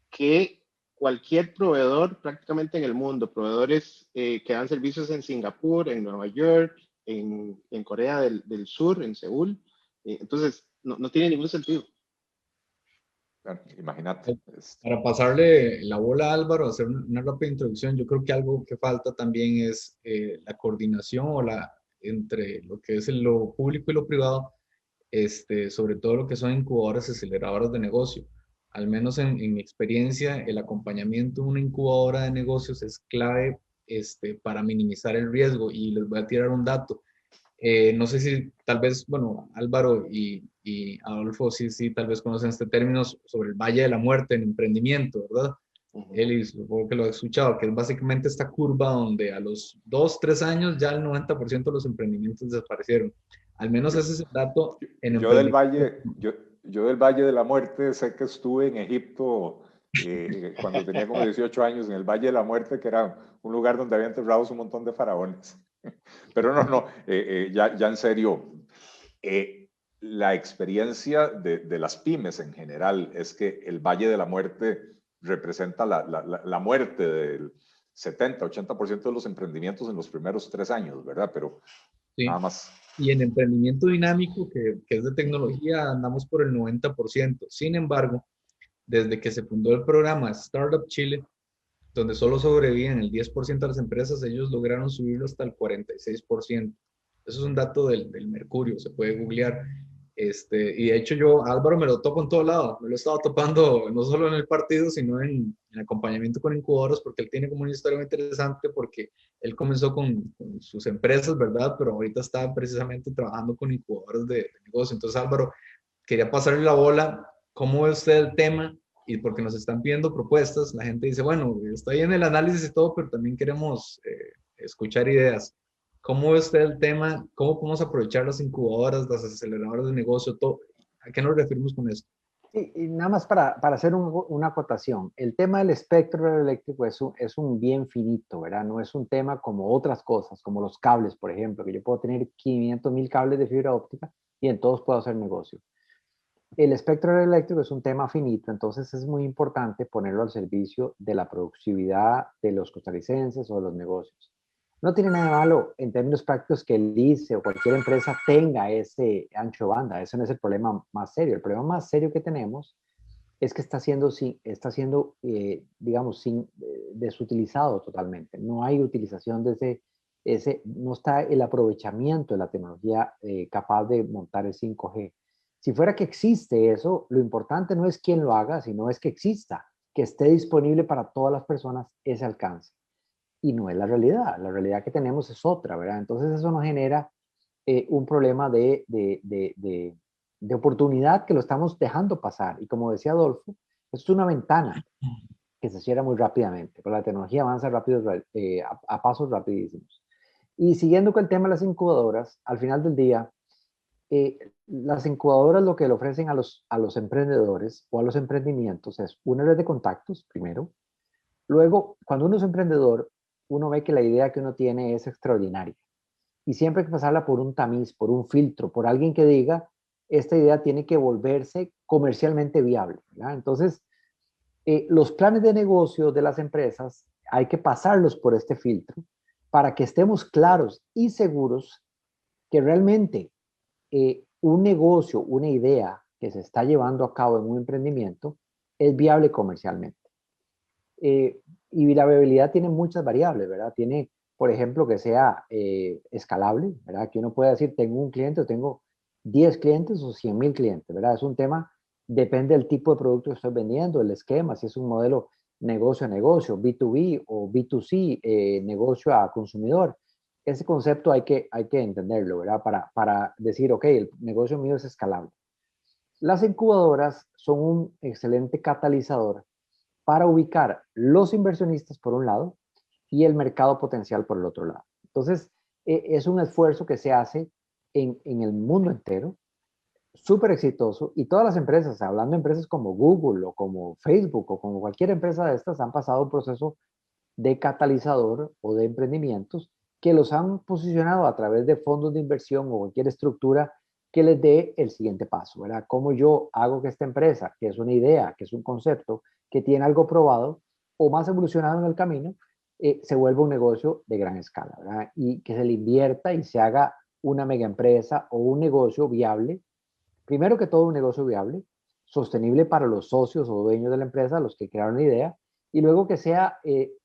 que cualquier proveedor prácticamente en el mundo, proveedores que dan servicios en Singapur, en Nueva York, en Corea del Sur, en Seúl. Entonces, no tiene ningún sentido. Imagínate. Para pasarle la bola a Álvaro, hacer una rápida introducción, yo creo que algo que falta también es la coordinación entre lo que es lo público y lo privado sobre todo lo que son incubadoras y aceleradoras de negocio. Al menos en mi experiencia, el acompañamiento de una incubadora de negocios es clave para minimizar el riesgo. Y les voy a tirar un dato. No sé si tal vez, bueno, Álvaro y Adolfo, sí, tal vez conocen este término sobre el Valle de la Muerte en emprendimiento, ¿verdad? Eli, supongo que lo he escuchado, que es básicamente esta curva donde a los 2, 3 años ya el 90% de los emprendimientos desaparecieron. Al menos Yo, ese es el dato en yo del emprendimiento. Valle, yo del Valle de la Muerte sé que estuve en Egipto cuando tenía como 18 años, en el Valle de la Muerte, que era un lugar donde había enterrados un montón de faraones. Pero no, ya en serio, la experiencia de las pymes en general es que el Valle de la Muerte representa la muerte del 70-80% de los emprendimientos en los primeros 3 años, ¿verdad? Pero nada Sí. más. Y en emprendimiento dinámico, que es de tecnología, andamos por el 90%. Sin embargo, desde que se fundó el programa Startup Chile, donde solo sobreviven el 10% de las empresas, ellos lograron subirlo hasta el 46%. Eso es un dato del Mercurio, se puede googlear. Y de hecho yo, Álvaro, me lo topo en todo lado, me lo he estado topando no solo en el partido, sino en acompañamiento con incubadoras, porque él tiene como una historia muy interesante, porque él comenzó con sus empresas, ¿verdad? Pero ahorita está precisamente trabajando con incubadoras de negocio. Entonces, Álvaro, quería pasarle la bola. ¿Cómo ve usted el tema? Y porque nos están pidiendo propuestas, la gente dice, bueno, está ahí en el análisis y todo, pero también queremos escuchar ideas. ¿Cómo ve usted el tema? ¿Cómo podemos aprovechar las incubadoras, las aceleradoras de negocio? Todo? ¿A qué nos referimos con esto? Y nada más para hacer una acotación, el tema del espectro radioeléctrico es un bien finito, ¿verdad? No es un tema como otras cosas, como los cables, por ejemplo, que yo puedo tener 500,000 cables de fibra óptica y en todos puedo hacer negocio. El espectro radioeléctrico es un tema finito, entonces es muy importante ponerlo al servicio de la productividad de los costarricenses o de los negocios. No tiene nada malo en términos prácticos que el ICE o cualquier empresa tenga ese ancho de banda. Ese no es el problema más serio. El problema más serio que tenemos es que está siendo digamos, desutilizado totalmente. No hay utilización de no está el aprovechamiento de la tecnología capaz de montar el 5G. Si fuera que existe eso, lo importante no es quién lo haga, sino es que exista, que esté disponible para todas las personas ese alcance. Y no es la realidad que tenemos es otra, ¿verdad? Entonces eso nos genera un problema de oportunidad que lo estamos dejando pasar. Y como decía Adolfo, es una ventana que se cierra muy rápidamente, pero la tecnología avanza rápido, a pasos rapidísimos. Y siguiendo con el tema de las incubadoras, al final del día, las incubadoras lo que le ofrecen a los emprendedores o a los emprendimientos es una red de contactos, primero. Luego, cuando uno es emprendedor, uno ve que la idea que uno tiene es extraordinaria. Y siempre hay que pasarla por un tamiz, por un filtro, por alguien que diga, esta idea tiene que volverse comercialmente viable, ¿verdad? Entonces, los planes de negocio de las empresas hay que pasarlos por este filtro para que estemos claros y seguros que realmente un negocio, una idea que se está llevando a cabo en un emprendimiento es viable comercialmente. Y la viabilidad tiene muchas variables, ¿verdad? Tiene, por ejemplo, que sea escalable, ¿verdad? Que uno pueda decir, tengo un cliente o tengo 10 clientes o 100,000 clientes, ¿verdad? Es un tema, depende del tipo de producto que estoy vendiendo, el esquema, si es un modelo negocio a negocio, B2B o B2C, negocio a consumidor. Ese concepto hay que entenderlo, ¿verdad? Para decir, ok, el negocio mío es escalable. Las incubadoras son un excelente catalizador para ubicar los inversionistas por un lado y el mercado potencial por el otro lado. Entonces, es un esfuerzo que se hace en el mundo entero, súper exitoso, y todas las empresas, hablando de empresas como Google o como Facebook o como cualquier empresa de estas, han pasado un proceso de catalizador o de emprendimientos que los han posicionado a través de fondos de inversión o cualquier estructura que les dé el siguiente paso, ¿verdad? ¿Cómo yo hago que esta empresa, que es una idea, que es un concepto, que tiene algo probado o más evolucionado en el camino, se vuelva un negocio de gran escala, ¿verdad? Y que se le invierta y se haga una mega empresa o un negocio viable, primero que todo un negocio viable, sostenible para los socios o dueños de la empresa, los que crearon la idea, y luego que sea,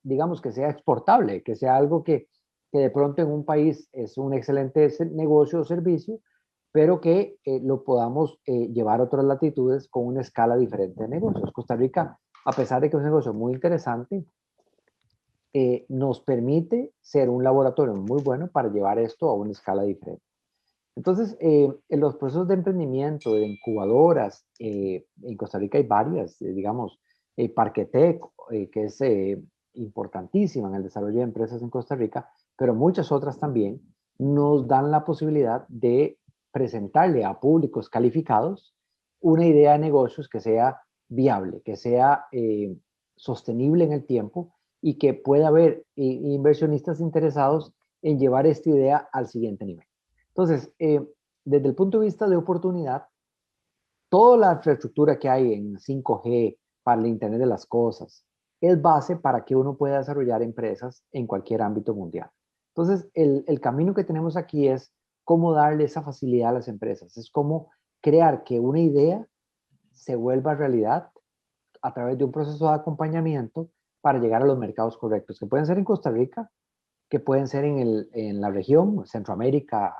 digamos, que sea exportable, que sea algo que de pronto en un país es un excelente negocio o servicio, pero que lo podamos llevar a otras latitudes con una escala diferente de negocios. Costa Rica, a pesar de que es un negocio muy interesante, nos permite ser un laboratorio muy bueno para llevar esto a una escala diferente. Entonces, en los procesos de emprendimiento, de incubadoras, en Costa Rica hay varias, digamos, Parquetec, que es importantísima en el desarrollo de empresas en Costa Rica, pero muchas otras también nos dan la posibilidad de presentarle a públicos calificados una idea de negocios que sea viable, que sea sostenible en el tiempo y que pueda haber inversionistas interesados en llevar esta idea al siguiente nivel. Entonces, desde el punto de vista de oportunidad, toda la infraestructura que hay en 5G para el Internet de las Cosas es base para que uno pueda desarrollar empresas en cualquier ámbito mundial. Entonces, el camino que tenemos aquí es cómo darle esa facilidad a las empresas, es cómo crear que una idea se vuelva realidad a través de un proceso de acompañamiento para llegar a los mercados correctos, que pueden ser en Costa Rica, que pueden ser en la región, Centroamérica,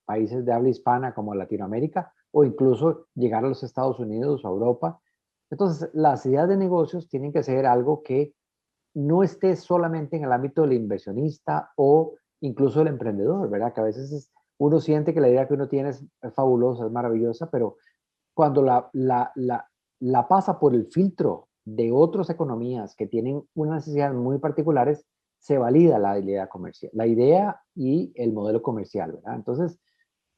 países de habla hispana como Latinoamérica, o incluso llegar a los Estados Unidos o a Europa. Entonces, las ideas de negocios tienen que ser algo que no esté solamente en el ámbito del inversionista o incluso del emprendedor, ¿verdad? Que a veces uno siente que la idea que uno tiene es fabulosa, es maravillosa, pero cuando la pasa por el filtro de otras economías que tienen unas necesidades muy particulares, se valida la idea comercial, la idea y el modelo comercial, ¿verdad? Entonces,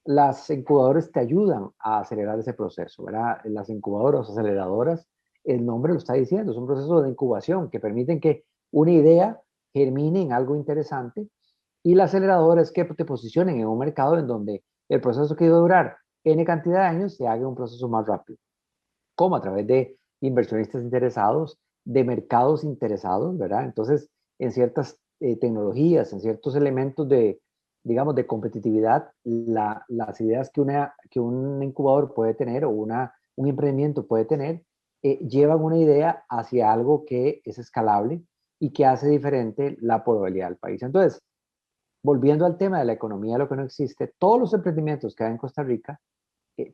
las incubadoras te ayudan a acelerar ese proceso, ¿verdad? Las incubadoras, aceleradoras, el nombre lo está diciendo, es un proceso de incubación que permiten que una idea germine en algo interesante y la aceleradora es que te posicionen en un mercado en donde el proceso que iba a durar N cantidad de años se haga un proceso más rápido, como a través de inversionistas interesados, de mercados interesados, ¿verdad? Entonces, en ciertas tecnologías, en ciertos elementos de, digamos, de competitividad, las ideas que un incubador puede tener o un emprendimiento puede tener, llevan una idea hacia algo que es escalable y que hace diferente la probabilidad del país. Entonces, volviendo al tema de la economía, lo que no existe, todos los emprendimientos que hay en Costa Rica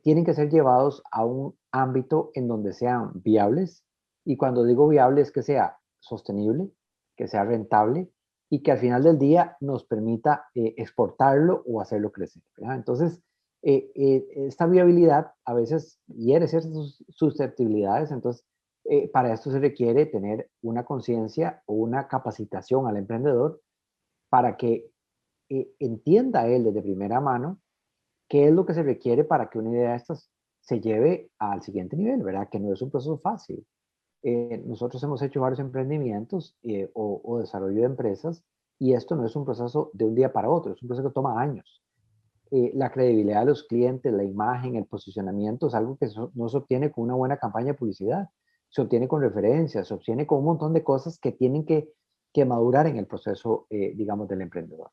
tienen que ser llevados a un ámbito en donde sean viables, y cuando digo viable es que sea sostenible, que sea rentable y que al final del día nos permita exportarlo o hacerlo crecer, ¿verdad? Entonces, esta viabilidad a veces hiere ciertas susceptibilidades, entonces para esto se requiere tener una conciencia o una capacitación al emprendedor para que entienda él desde primera mano qué es lo que se requiere para que una idea de estas se lleve al siguiente nivel, ¿verdad? Que no es un proceso fácil. Nosotros hemos hecho varios emprendimientos o desarrollo de empresas y esto no es un proceso de un día para otro, es un proceso que toma años. La credibilidad de los clientes, la imagen, el posicionamiento es algo que no se obtiene con una buena campaña de publicidad, se obtiene con referencias, se obtiene con un montón de cosas que tienen que madurar en el proceso, digamos, del emprendedor.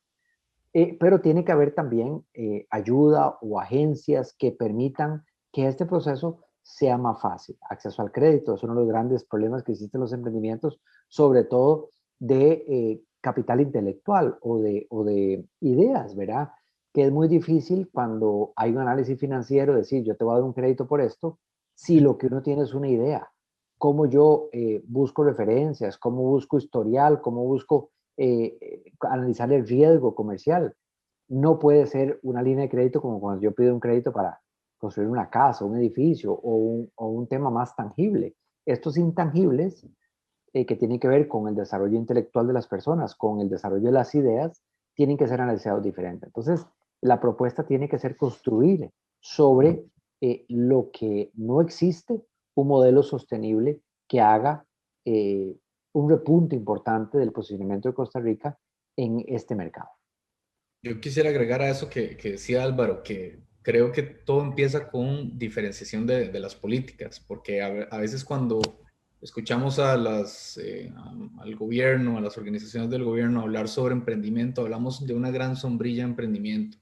Pero tiene que haber también ayuda o agencias que permitan que este proceso sea más fácil. Acceso al crédito es uno de los grandes problemas que existen en los emprendimientos, sobre todo de capital intelectual o de ideas, ¿verdad? Que es muy difícil cuando hay un análisis financiero decir, yo te voy a dar un crédito por esto, si lo que uno tiene es una idea. Cómo yo busco referencias, cómo busco historial, cómo busco analizar el riesgo comercial. No puede ser una línea de crédito como cuando yo pido un crédito para construir una casa, un edificio o un tema más tangible. Estos intangibles que tienen que ver con el desarrollo intelectual de las personas, con el desarrollo de las ideas, tienen que ser analizados diferente. Entonces, la propuesta tiene que ser construir sobre lo que no existe, un modelo sostenible que haga un repunte importante del posicionamiento de Costa Rica en este mercado. Yo quisiera agregar a eso que decía Álvaro, que creo que todo empieza con diferenciación de las políticas, porque a veces cuando escuchamos al gobierno, a las organizaciones del gobierno hablar sobre emprendimiento, hablamos de una gran sombrilla de emprendimiento,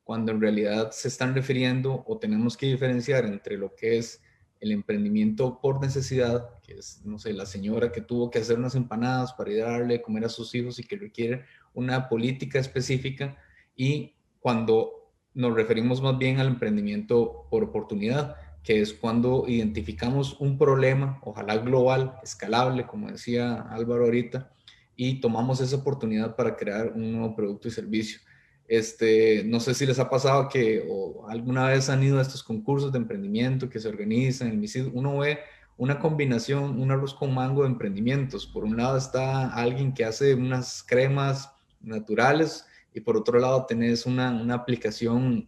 cuando en realidad se están refiriendo o tenemos que diferenciar entre lo que es el emprendimiento por necesidad, que es, no sé, la señora que tuvo que hacer unas empanadas para ir a darle de comer a sus hijos y que requiere una política específica, y cuando nos referimos más bien al emprendimiento por oportunidad, que es cuando identificamos un problema, ojalá global, escalable, como decía Álvaro ahorita, y tomamos esa oportunidad para crear un nuevo producto y servicio. No sé si les ha pasado que o alguna vez han ido a estos concursos de emprendimiento que se organizan en el MISID. Uno ve una combinación, un arroz con mango de emprendimientos. Por un lado está alguien que hace unas cremas naturales y por otro lado tenés una aplicación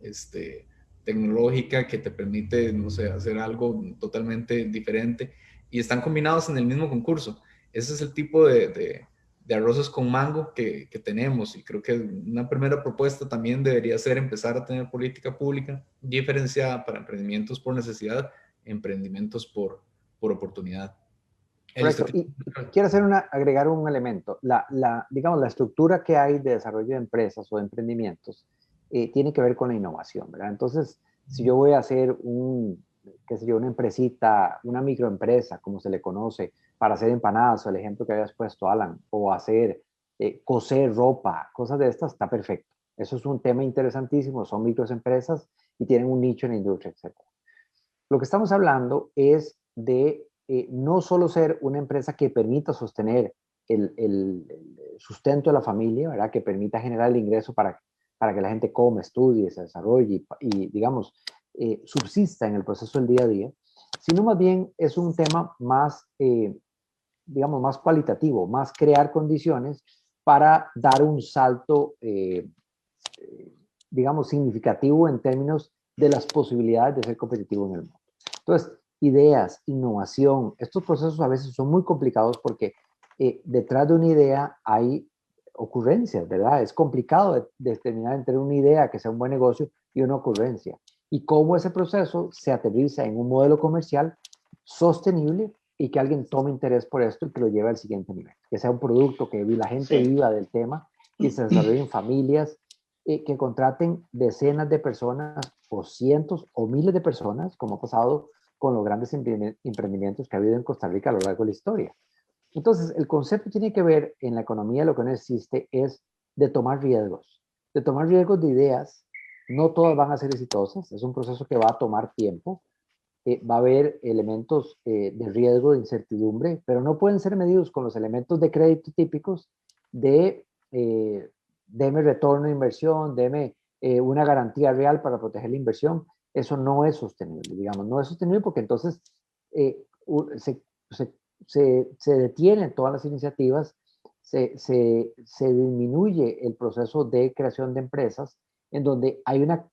tecnológica que te permite, no sé, hacer algo totalmente diferente y están combinados en el mismo concurso. Ese es el tipo de arroces con mango que tenemos y creo que una primera propuesta también debería ser empezar a tener política pública diferenciada para emprendimientos por necesidad, emprendimientos por oportunidad. Correcto. Y quiero agregar un elemento. Digamos, la estructura que hay de desarrollo de empresas o de emprendimientos tiene que ver con la innovación, ¿verdad? Entonces, si yo voy a hacer qué sé yo, una empresita, una microempresa, como se le conoce, para hacer empanadas, o el ejemplo que habías puesto, Alan, o hacer, coser ropa, cosas de estas, está perfecto. Eso es un tema interesantísimo, son microempresas y tienen un nicho en la industria, etc. Lo que estamos hablando es de no solo ser una empresa que permita sostener el sustento de la familia, ¿verdad? Que permita generar el ingreso para que la gente coma, estudie, se desarrolle y digamos, subsista en el proceso del día a día, sino más bien es un tema más, digamos, más cualitativo, más crear condiciones para dar un salto, digamos, significativo en términos de las posibilidades de ser competitivo en el mundo. Entonces, ideas, innovación, estos procesos a veces son muy complicados porque detrás de una idea hay ocurrencias, ¿verdad? Es complicado determinar entre una idea que sea un buen negocio y una ocurrencia. Y cómo ese proceso se aterriza en un modelo comercial sostenible y que alguien tome interés por esto y que lo lleve al siguiente nivel. Que sea un producto que la gente viva del tema y se desarrollen familias que contraten decenas de personas o cientos o miles de personas, como ha pasado con los grandes emprendimientos que ha habido en Costa Rica a lo largo de la historia. Entonces, el concepto tiene que ver en la economía, lo que no existe es de tomar riesgos de ideas. No todas van a ser exitosas, es un proceso que va a tomar tiempo, va a haber elementos de riesgo, de incertidumbre, pero no pueden ser medidos con los elementos de crédito típicos de deme retorno de inversión, deme una garantía real para proteger la inversión. Eso no es sostenible, digamos, no es sostenible porque entonces se, se, se detienen todas las iniciativas, se disminuye el proceso de creación de empresas en donde hay una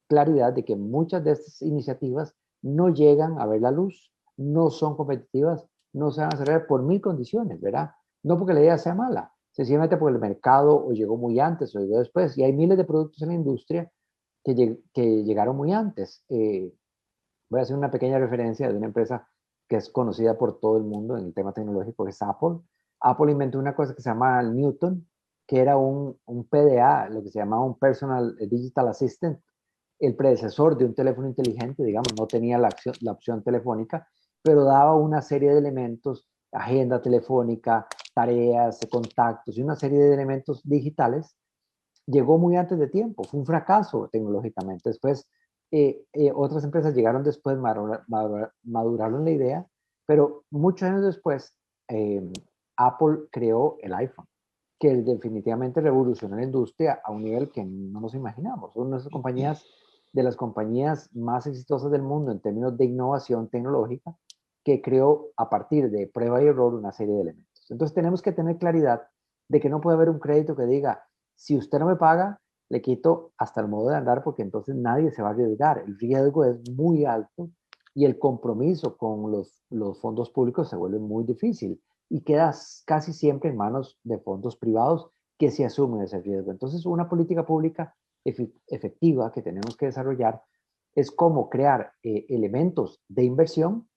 claridad de que muchas de estas iniciativas no llegan a ver la luz, no son competitivas, no se van a hacer por mil condiciones, ¿verdad? No porque la idea sea mala, sencillamente porque el mercado o llegó muy antes o llegó después. Y hay miles de productos en la industria que llegaron muy antes. Voy a hacer una pequeña referencia de una empresa que es conocida por todo el mundo en el tema tecnológico, que es Apple. Apple inventó una cosa que se llama el Newton, que era un PDA, lo que se llamaba un Personal Digital Assistant, el predecesor de un teléfono inteligente, digamos, no tenía la opción telefónica, pero daba una serie de elementos, agenda telefónica, tareas, contactos y una serie de elementos digitales. Llegó muy antes de tiempo, fue un fracaso tecnológicamente. Después, otras empresas llegaron después, maduraron la idea, pero muchos años después, Apple creó el iPhone, que definitivamente revolucionó la industria a un nivel que no nos imaginamos. Una de las compañías más exitosas del mundo en términos de innovación tecnológica, que creó a partir de prueba y error una serie de elementos. Entonces tenemos que tener claridad de que no puede haber un crédito que diga, si usted no me paga, le quito hasta el modo de andar porque entonces nadie se va a arriesgar. El riesgo es muy alto y el compromiso con los fondos públicos se vuelve muy difícil y queda casi siempre en manos de fondos privados que se asumen ese riesgo. Entonces, una política pública efectiva que tenemos que desarrollar es cómo crear elementos de inversión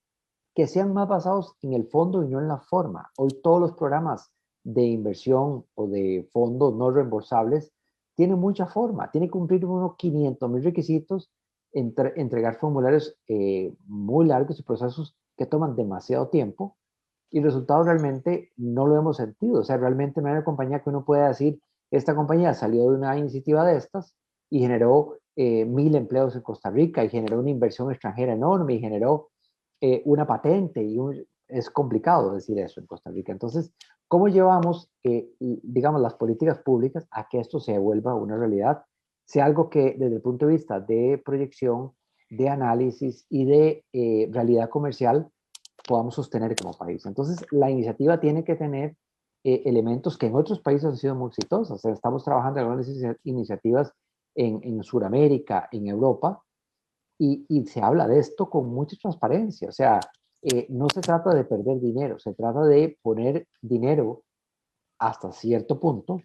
que sean más basados en el fondo y no en la forma. Hoy todos los programas de inversión o de fondos no reembolsables tienen mucha forma, tienen que cumplir unos 500,000 requisitos, entregar formularios muy largos y procesos que toman demasiado tiempo y el resultado realmente no lo hemos sentido. O sea, realmente no hay una compañía que uno pueda decir, esta compañía salió de una iniciativa de estas y generó 1000 empleos en Costa Rica y generó una inversión extranjera enorme y generó una patente es complicado decir eso en Costa Rica. Entonces, ¿cómo llevamos, digamos, las políticas públicas a que esto se vuelva una realidad? Sea algo que desde el punto de vista de proyección, de análisis y de realidad comercial podamos sostener como país. Entonces, la iniciativa tiene que tener elementos que en otros países han sido muy exitosas. O sea, estamos trabajando en algunas iniciativas en Sudamérica, en Europa, y se habla de esto con mucha transparencia. O sea, no se trata de perder dinero, se trata de poner dinero hasta cierto punto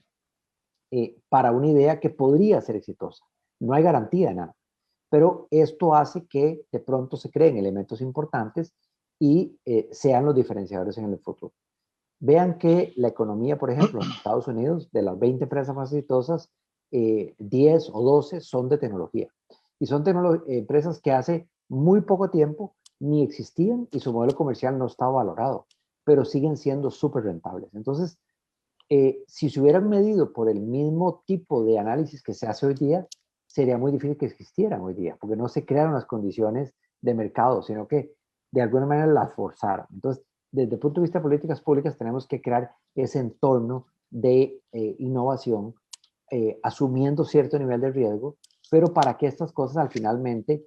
para una idea que podría ser exitosa. No hay garantía de nada, pero esto hace que de pronto se creen elementos importantes y sean los diferenciadores en el futuro. Vean que la economía, por ejemplo, en Estados Unidos, de las 20 empresas más exitosas, 10 o 12 son de tecnología. Y son empresas que hace muy poco tiempo ni existían y su modelo comercial no estaba valorado, pero siguen siendo súper rentables. Entonces, si se hubieran medido por el mismo tipo de análisis que se hace hoy día, sería muy difícil que existieran hoy día, porque no se crearon las condiciones de mercado, sino que de alguna manera las forzaron. Entonces, desde el punto de vista de políticas públicas, tenemos que crear ese entorno de innovación, asumiendo cierto nivel de riesgo, pero para que estas cosas al finalmente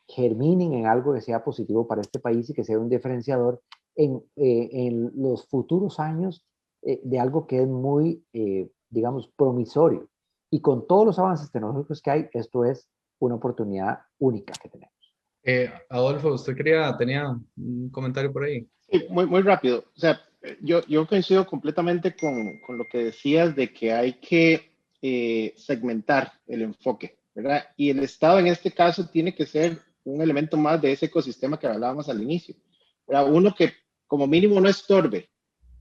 germinen en algo que sea positivo para este país y que sea un diferenciador en los futuros años de algo que es muy, digamos, promisorio. Y con todos los avances tecnológicos que hay, esto es una oportunidad única que tenemos. Adolfo, usted tenía un comentario por ahí. Sí, muy rápido. O sea, yo coincido completamente con lo que decías de que hay que segmentar el enfoque, ¿verdad? Y el Estado en este caso tiene que ser un elemento más de ese ecosistema que hablábamos al inicio, ¿verdad? Uno que como mínimo no estorbe,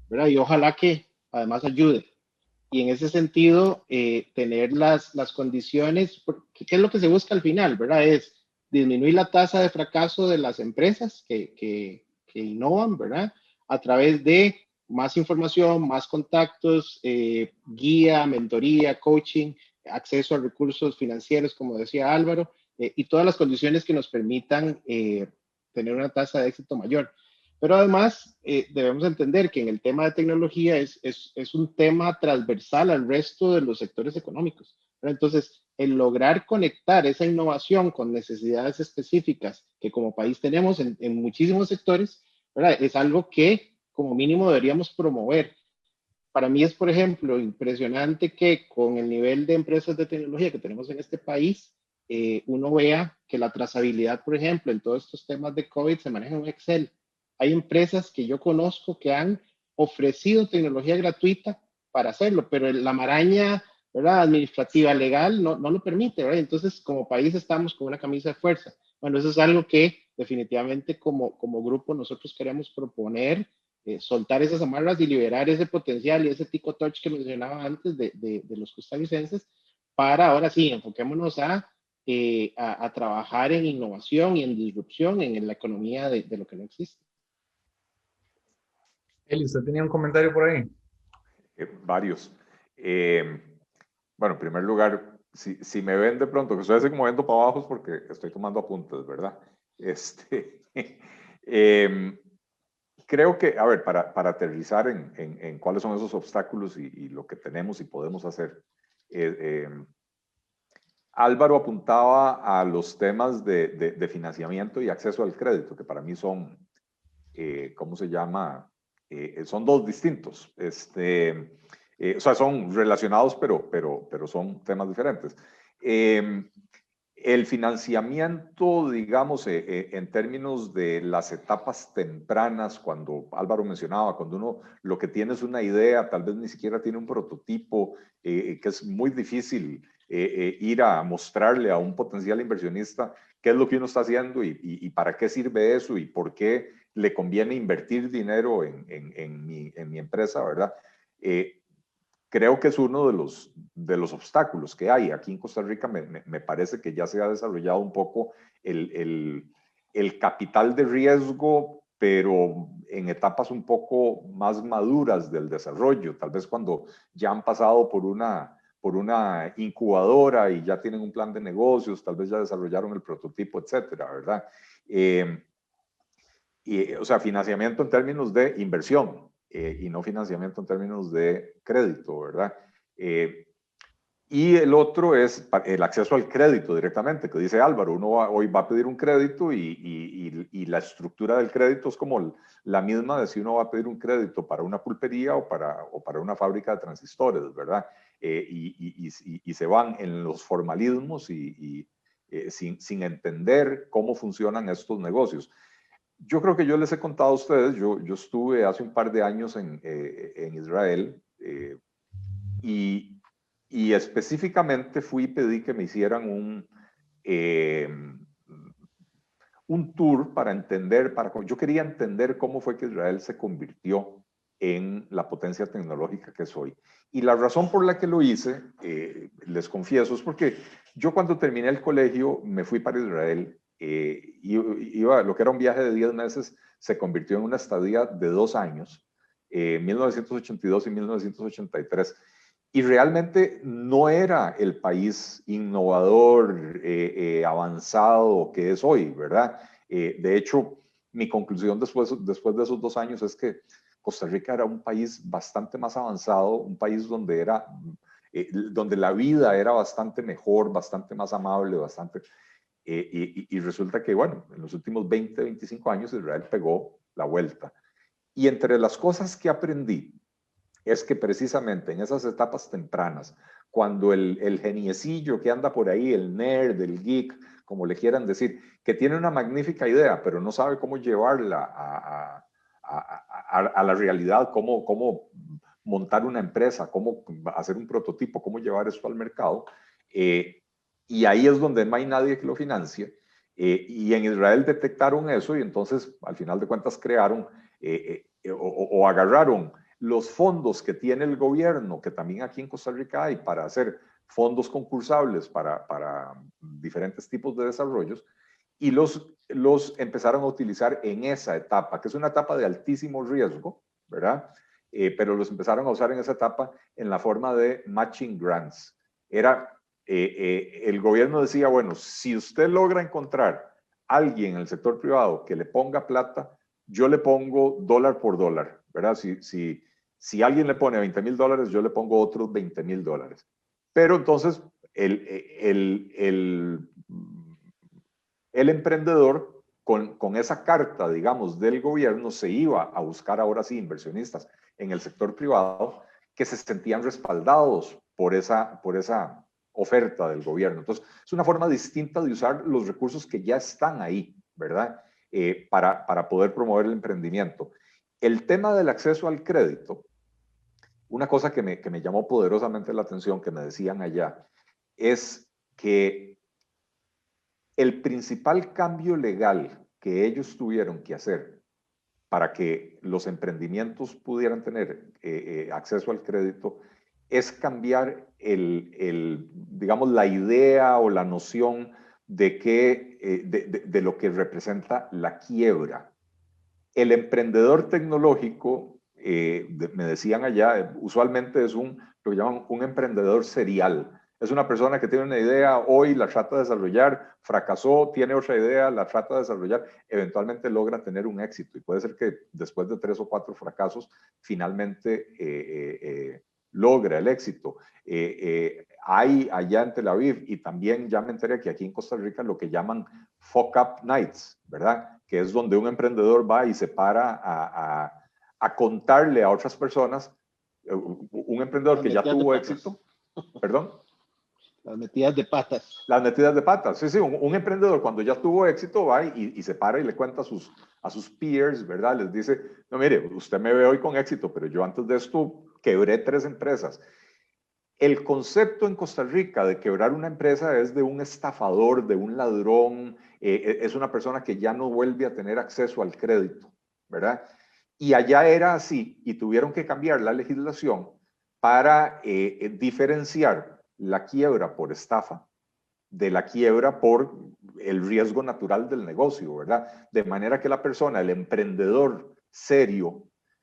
¿verdad? Y ojalá que además ayude. Y en ese sentido, tener las condiciones, ¿qué es lo que se busca al final, verdad? Es disminuir la tasa de fracaso de las empresas que innovan, ¿verdad? A través de más información, más contactos, guía, mentoría, coaching, acceso a recursos financieros, como decía Álvaro, y todas las condiciones que nos permitan tener una tasa de éxito mayor. Pero además debemos entender que en el tema de tecnología es un tema transversal al resto de los sectores económicos. ¿Verdad? Entonces, el lograr conectar esa innovación con necesidades específicas que como país tenemos en muchísimos sectores, ¿verdad? Es algo que como mínimo deberíamos promover. Para mí es, por ejemplo, impresionante que con el nivel de empresas de tecnología que tenemos en este país, uno vea que la trazabilidad, por ejemplo, en todos estos temas de COVID se maneja en Excel. Hay empresas que yo conozco que han ofrecido tecnología gratuita para hacerlo, pero la maraña, ¿verdad?, administrativa legal no lo permite, ¿verdad? Entonces, como país estamos con una camisa de fuerza. Bueno, eso es algo que definitivamente como grupo nosotros queremos proponer, soltar esas amarras y liberar ese potencial y ese tico touch que mencionaba antes de los costarricenses, para ahora sí, enfoquémonos a trabajar en innovación y en disrupción en la economía de lo que no existe. Eli, ¿usted tenía un comentario por ahí? Varios. Bueno, en primer lugar, si me ven de pronto, que estoy así como viendo para abajo es porque estoy tomando apuntes, ¿verdad? Creo que, a ver, para aterrizar en cuáles son esos obstáculos y lo que tenemos y podemos hacer, Álvaro apuntaba a los temas de financiamiento y acceso al crédito, que para mí son, ¿cómo se llama? Son dos distintos. O sea, son relacionados, pero son temas diferentes. El financiamiento, digamos, en términos de las etapas tempranas, cuando Álvaro mencionaba, cuando uno lo que tiene es una idea, tal vez ni siquiera tiene un prototipo, que es muy difícil ir a mostrarle a un potencial inversionista qué es lo que uno está haciendo y para qué sirve eso y por qué le conviene invertir dinero en mi empresa, ¿verdad? Creo que es uno de los obstáculos que hay. Aquí en Costa Rica me parece que ya se ha desarrollado un poco el capital de riesgo, pero en etapas un poco más maduras del desarrollo, tal vez cuando ya han pasado por una por una incubadora y ya tienen un plan de negocios, tal vez ya desarrollaron el prototipo, etcétera, ¿verdad? O sea, financiamiento en términos de inversión y no financiamiento en términos de crédito, ¿verdad? Y el otro es el acceso al crédito directamente, que dice Álvaro, uno hoy va a pedir un crédito y la estructura del crédito es como la misma de si uno va a pedir un crédito para una pulpería o para una fábrica de transistores, ¿verdad? Y se van en los formalismos sin entender cómo funcionan estos negocios. Yo creo que yo les he contado a ustedes, yo estuve hace un par de años en Israel y específicamente fui y pedí que me hicieran un tour para entender, yo quería entender cómo fue que Israel se convirtió en la potencia tecnológica que es hoy. Y la razón por la que lo hice, les confieso, es porque yo cuando terminé el colegio me fui para Israel. Lo que era un viaje de 10 meses se convirtió en una estadía de 2 años, 1982 y 1983. Y realmente no era el país innovador, avanzado que es hoy, ¿verdad? De hecho, mi conclusión después de esos 2 años es que Costa Rica era un país bastante más avanzado, un país donde donde la vida era bastante mejor, bastante más amable, y resulta que, bueno, en los últimos 20, 25 años Israel pegó la vuelta. Y entre las cosas que aprendí, es que precisamente en esas etapas tempranas, cuando el geniecillo que anda por ahí, el nerd, el geek, como le quieran decir, que tiene una magnífica idea, pero no sabe cómo llevarla a la realidad, cómo montar una empresa, cómo hacer un prototipo, cómo llevar esto al mercado, y ahí es donde no hay nadie que lo financie, y en Israel detectaron eso y entonces al final de cuentas crearon o agarraron los fondos que tiene el gobierno, que también aquí en Costa Rica hay para hacer fondos concursables para diferentes tipos de desarrollos, y los empezaron a utilizar en esa etapa, que es una etapa de altísimo riesgo, ¿verdad? Pero los empezaron a usar en esa etapa en la forma de matching grants. El gobierno decía, bueno, si usted logra encontrar a alguien en el sector privado que le ponga plata, yo le pongo dólar por dólar, ¿verdad? Si alguien le pone $20,000, yo le pongo otros $20,000. Pero entonces el emprendedor con esa carta, digamos, del gobierno se iba a buscar ahora sí inversionistas en el sector privado que se sentían respaldados por esa oferta del gobierno. Entonces, es una forma distinta de usar los recursos que ya están ahí, ¿verdad? Para poder promover el emprendimiento. El tema del acceso al crédito, una cosa que me llamó poderosamente la atención, que me decían allá, es que el principal cambio legal que ellos tuvieron que hacer para que los emprendimientos pudieran tener acceso al crédito es cambiar digamos, la idea o la noción de lo que representa la quiebra. El emprendedor tecnológico, me decían allá, usualmente es lo que llaman un emprendedor serial. Es una persona que tiene una idea, hoy la trata de desarrollar, fracasó, tiene otra idea, la trata de desarrollar, eventualmente logra tener un éxito. Y puede ser que después de 3 o 4 fracasos, finalmente logra el éxito. Hay allá en Tel Aviv, y también ya me enteré que aquí en Costa Rica lo que llaman fuck up nights, ¿verdad? Que es donde un emprendedor va y se para a contarle a otras personas, un emprendedor que ya tuvo éxito, perdón. Las metidas de patas. Las metidas de patas, sí, un emprendedor cuando ya tuvo éxito va y se para y le cuenta a sus peers, ¿verdad? Les dice, no, mire, usted me ve hoy con éxito, pero yo antes de esto quebré 3 empresas. El concepto en Costa Rica de quebrar una empresa es de un estafador, de un ladrón, es una persona que ya no vuelve a tener acceso al crédito, ¿verdad? Y allá era así, y tuvieron que cambiar la legislación para diferenciar la quiebra por estafa de la quiebra por el riesgo natural del negocio, ¿verdad? De manera que la persona, el emprendedor serio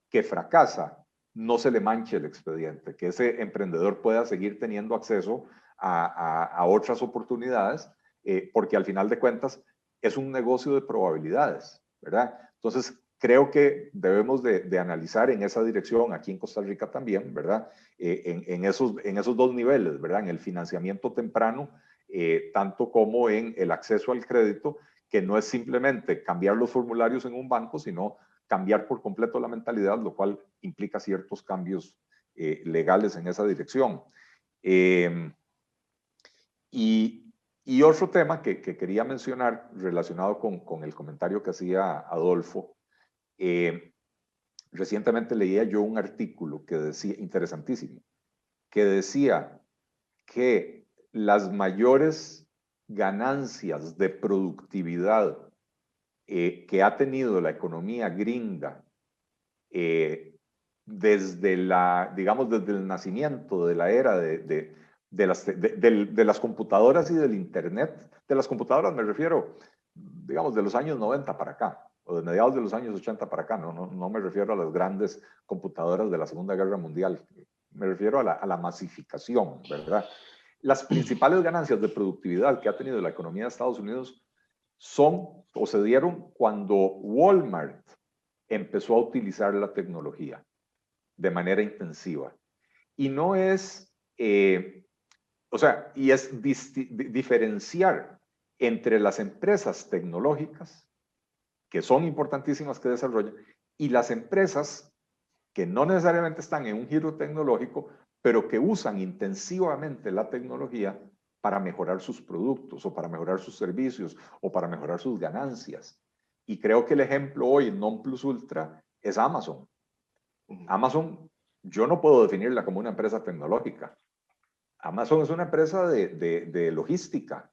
que fracasa, no se le manche el expediente, que ese emprendedor pueda seguir teniendo acceso a otras oportunidades, porque al final de cuentas es un negocio de probabilidades, ¿verdad? Entonces, creo que debemos de analizar en esa dirección, aquí en Costa Rica también, ¿verdad? En esos dos niveles, ¿verdad? En el financiamiento temprano, tanto como en el acceso al crédito, que no es simplemente cambiar los formularios en un banco, sino cambiar por completo la mentalidad, lo cual implica ciertos cambios legales en esa dirección. Y otro tema que quería mencionar relacionado con el comentario que hacía Adolfo, recientemente leía yo un artículo que decía, interesantísimo, que decía que las mayores ganancias de productividad que ha tenido la economía gringa desde desde el nacimiento de la era de las computadoras y del internet. De las computadoras me refiero, digamos, de los años 90 para acá, o de mediados de los años 80 para acá. No me refiero a las grandes computadoras de la Segunda Guerra Mundial, me refiero a la masificación, ¿verdad? Las principales ganancias de productividad que ha tenido la economía de Estados Unidos son o se dieron cuando Walmart empezó a utilizar la tecnología de manera intensiva. Y no es, o sea, y es diferenciar entre las empresas tecnológicas, que son importantísimas que desarrollan, y las empresas que no necesariamente están en un giro tecnológico, pero que usan intensivamente la tecnología para mejorar sus productos o para mejorar sus servicios o para mejorar sus ganancias. Y creo que el ejemplo hoy non plus ultra es Amazon. Amazon, yo no puedo definirla como una empresa tecnológica. Amazon es una empresa de logística,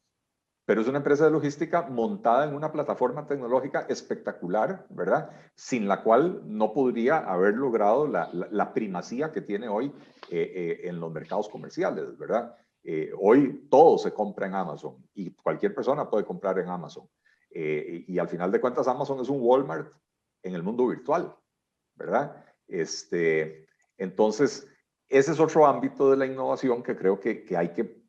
pero es una empresa de logística montada en una plataforma tecnológica espectacular, ¿verdad? Sin la cual no podría haber logrado la primacía que tiene hoy en los mercados comerciales, ¿verdad? Hoy todo se compra en Amazon y cualquier persona puede comprar en Amazon. Y al final de cuentas, Amazon es un Walmart en el mundo virtual, ¿verdad? Entonces, ese es otro ámbito de la innovación que creo que hay que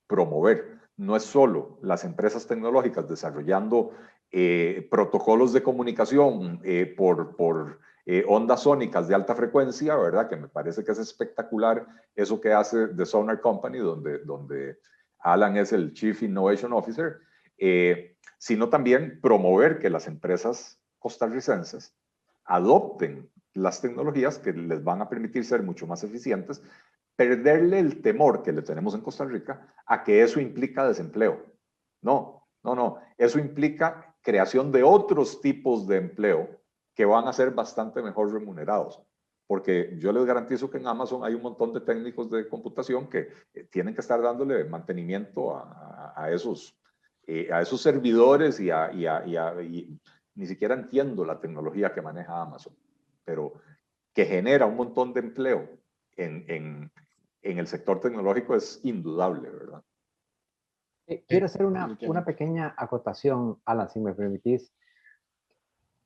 promover. No es solo las empresas tecnológicas desarrollando protocolos de comunicación por ondas sónicas de alta frecuencia, ¿verdad? Que me parece que es espectacular eso que hace The Sonar Company, donde Alan es el Chief Innovation Officer, sino también promover que las empresas costarricenses adopten las tecnologías que les van a permitir ser mucho más eficientes, perderle el temor que le tenemos en Costa Rica a que eso implica desempleo. No. Eso implica creación de otros tipos de empleo que van a ser bastante mejor remunerados. Porque yo les garantizo que en Amazon hay un montón de técnicos de computación que tienen que estar dándole mantenimiento a esos servidores y ni siquiera entiendo la tecnología que maneja Amazon, pero que genera un montón de empleo en el sector tecnológico es indudable, ¿verdad? Quiero hacer una pequeña acotación, Alan, si me permitís.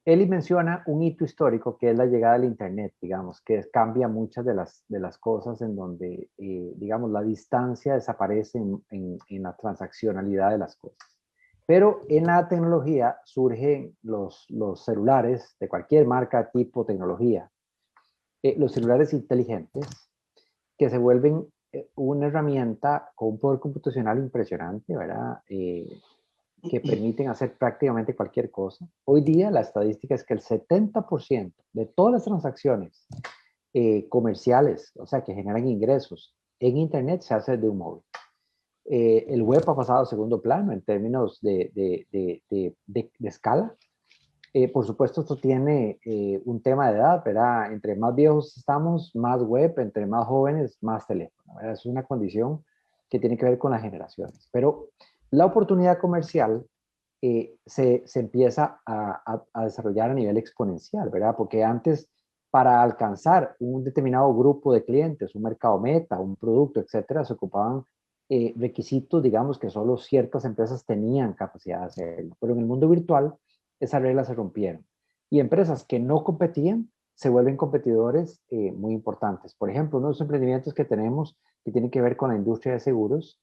Eli menciona un hito histórico que es la llegada del Internet, digamos, que cambia muchas de las cosas en donde, digamos, la distancia desaparece en la transaccionalidad de las cosas. Pero en la tecnología surgen los celulares de cualquier marca, tipo, tecnología. Los celulares inteligentes que se vuelven una herramienta con un poder computacional impresionante, ¿verdad? Que permiten hacer prácticamente cualquier cosa. Hoy día la estadística es que el 70% de todas las transacciones comerciales, o sea, que generan ingresos en Internet, se hace de un móvil. El web ha pasado a segundo plano en términos de escala. Por supuesto, esto tiene un tema de edad, ¿verdad? Entre más viejos estamos, más web, entre más jóvenes, más teléfono, ¿verdad? Es una condición que tiene que ver con las generaciones. Pero la oportunidad comercial se empieza a desarrollar a nivel exponencial, ¿verdad? Porque antes, para alcanzar un determinado grupo de clientes, un mercado meta, un producto, etcétera, se ocupaban requisitos, digamos, que solo ciertas empresas tenían capacidad de hacerlo. Pero en el mundo virtual, esas reglas se rompieron. Y empresas que no competían se vuelven competidores muy importantes. Por ejemplo, uno de los emprendimientos que tenemos que tiene que ver con la industria de seguros,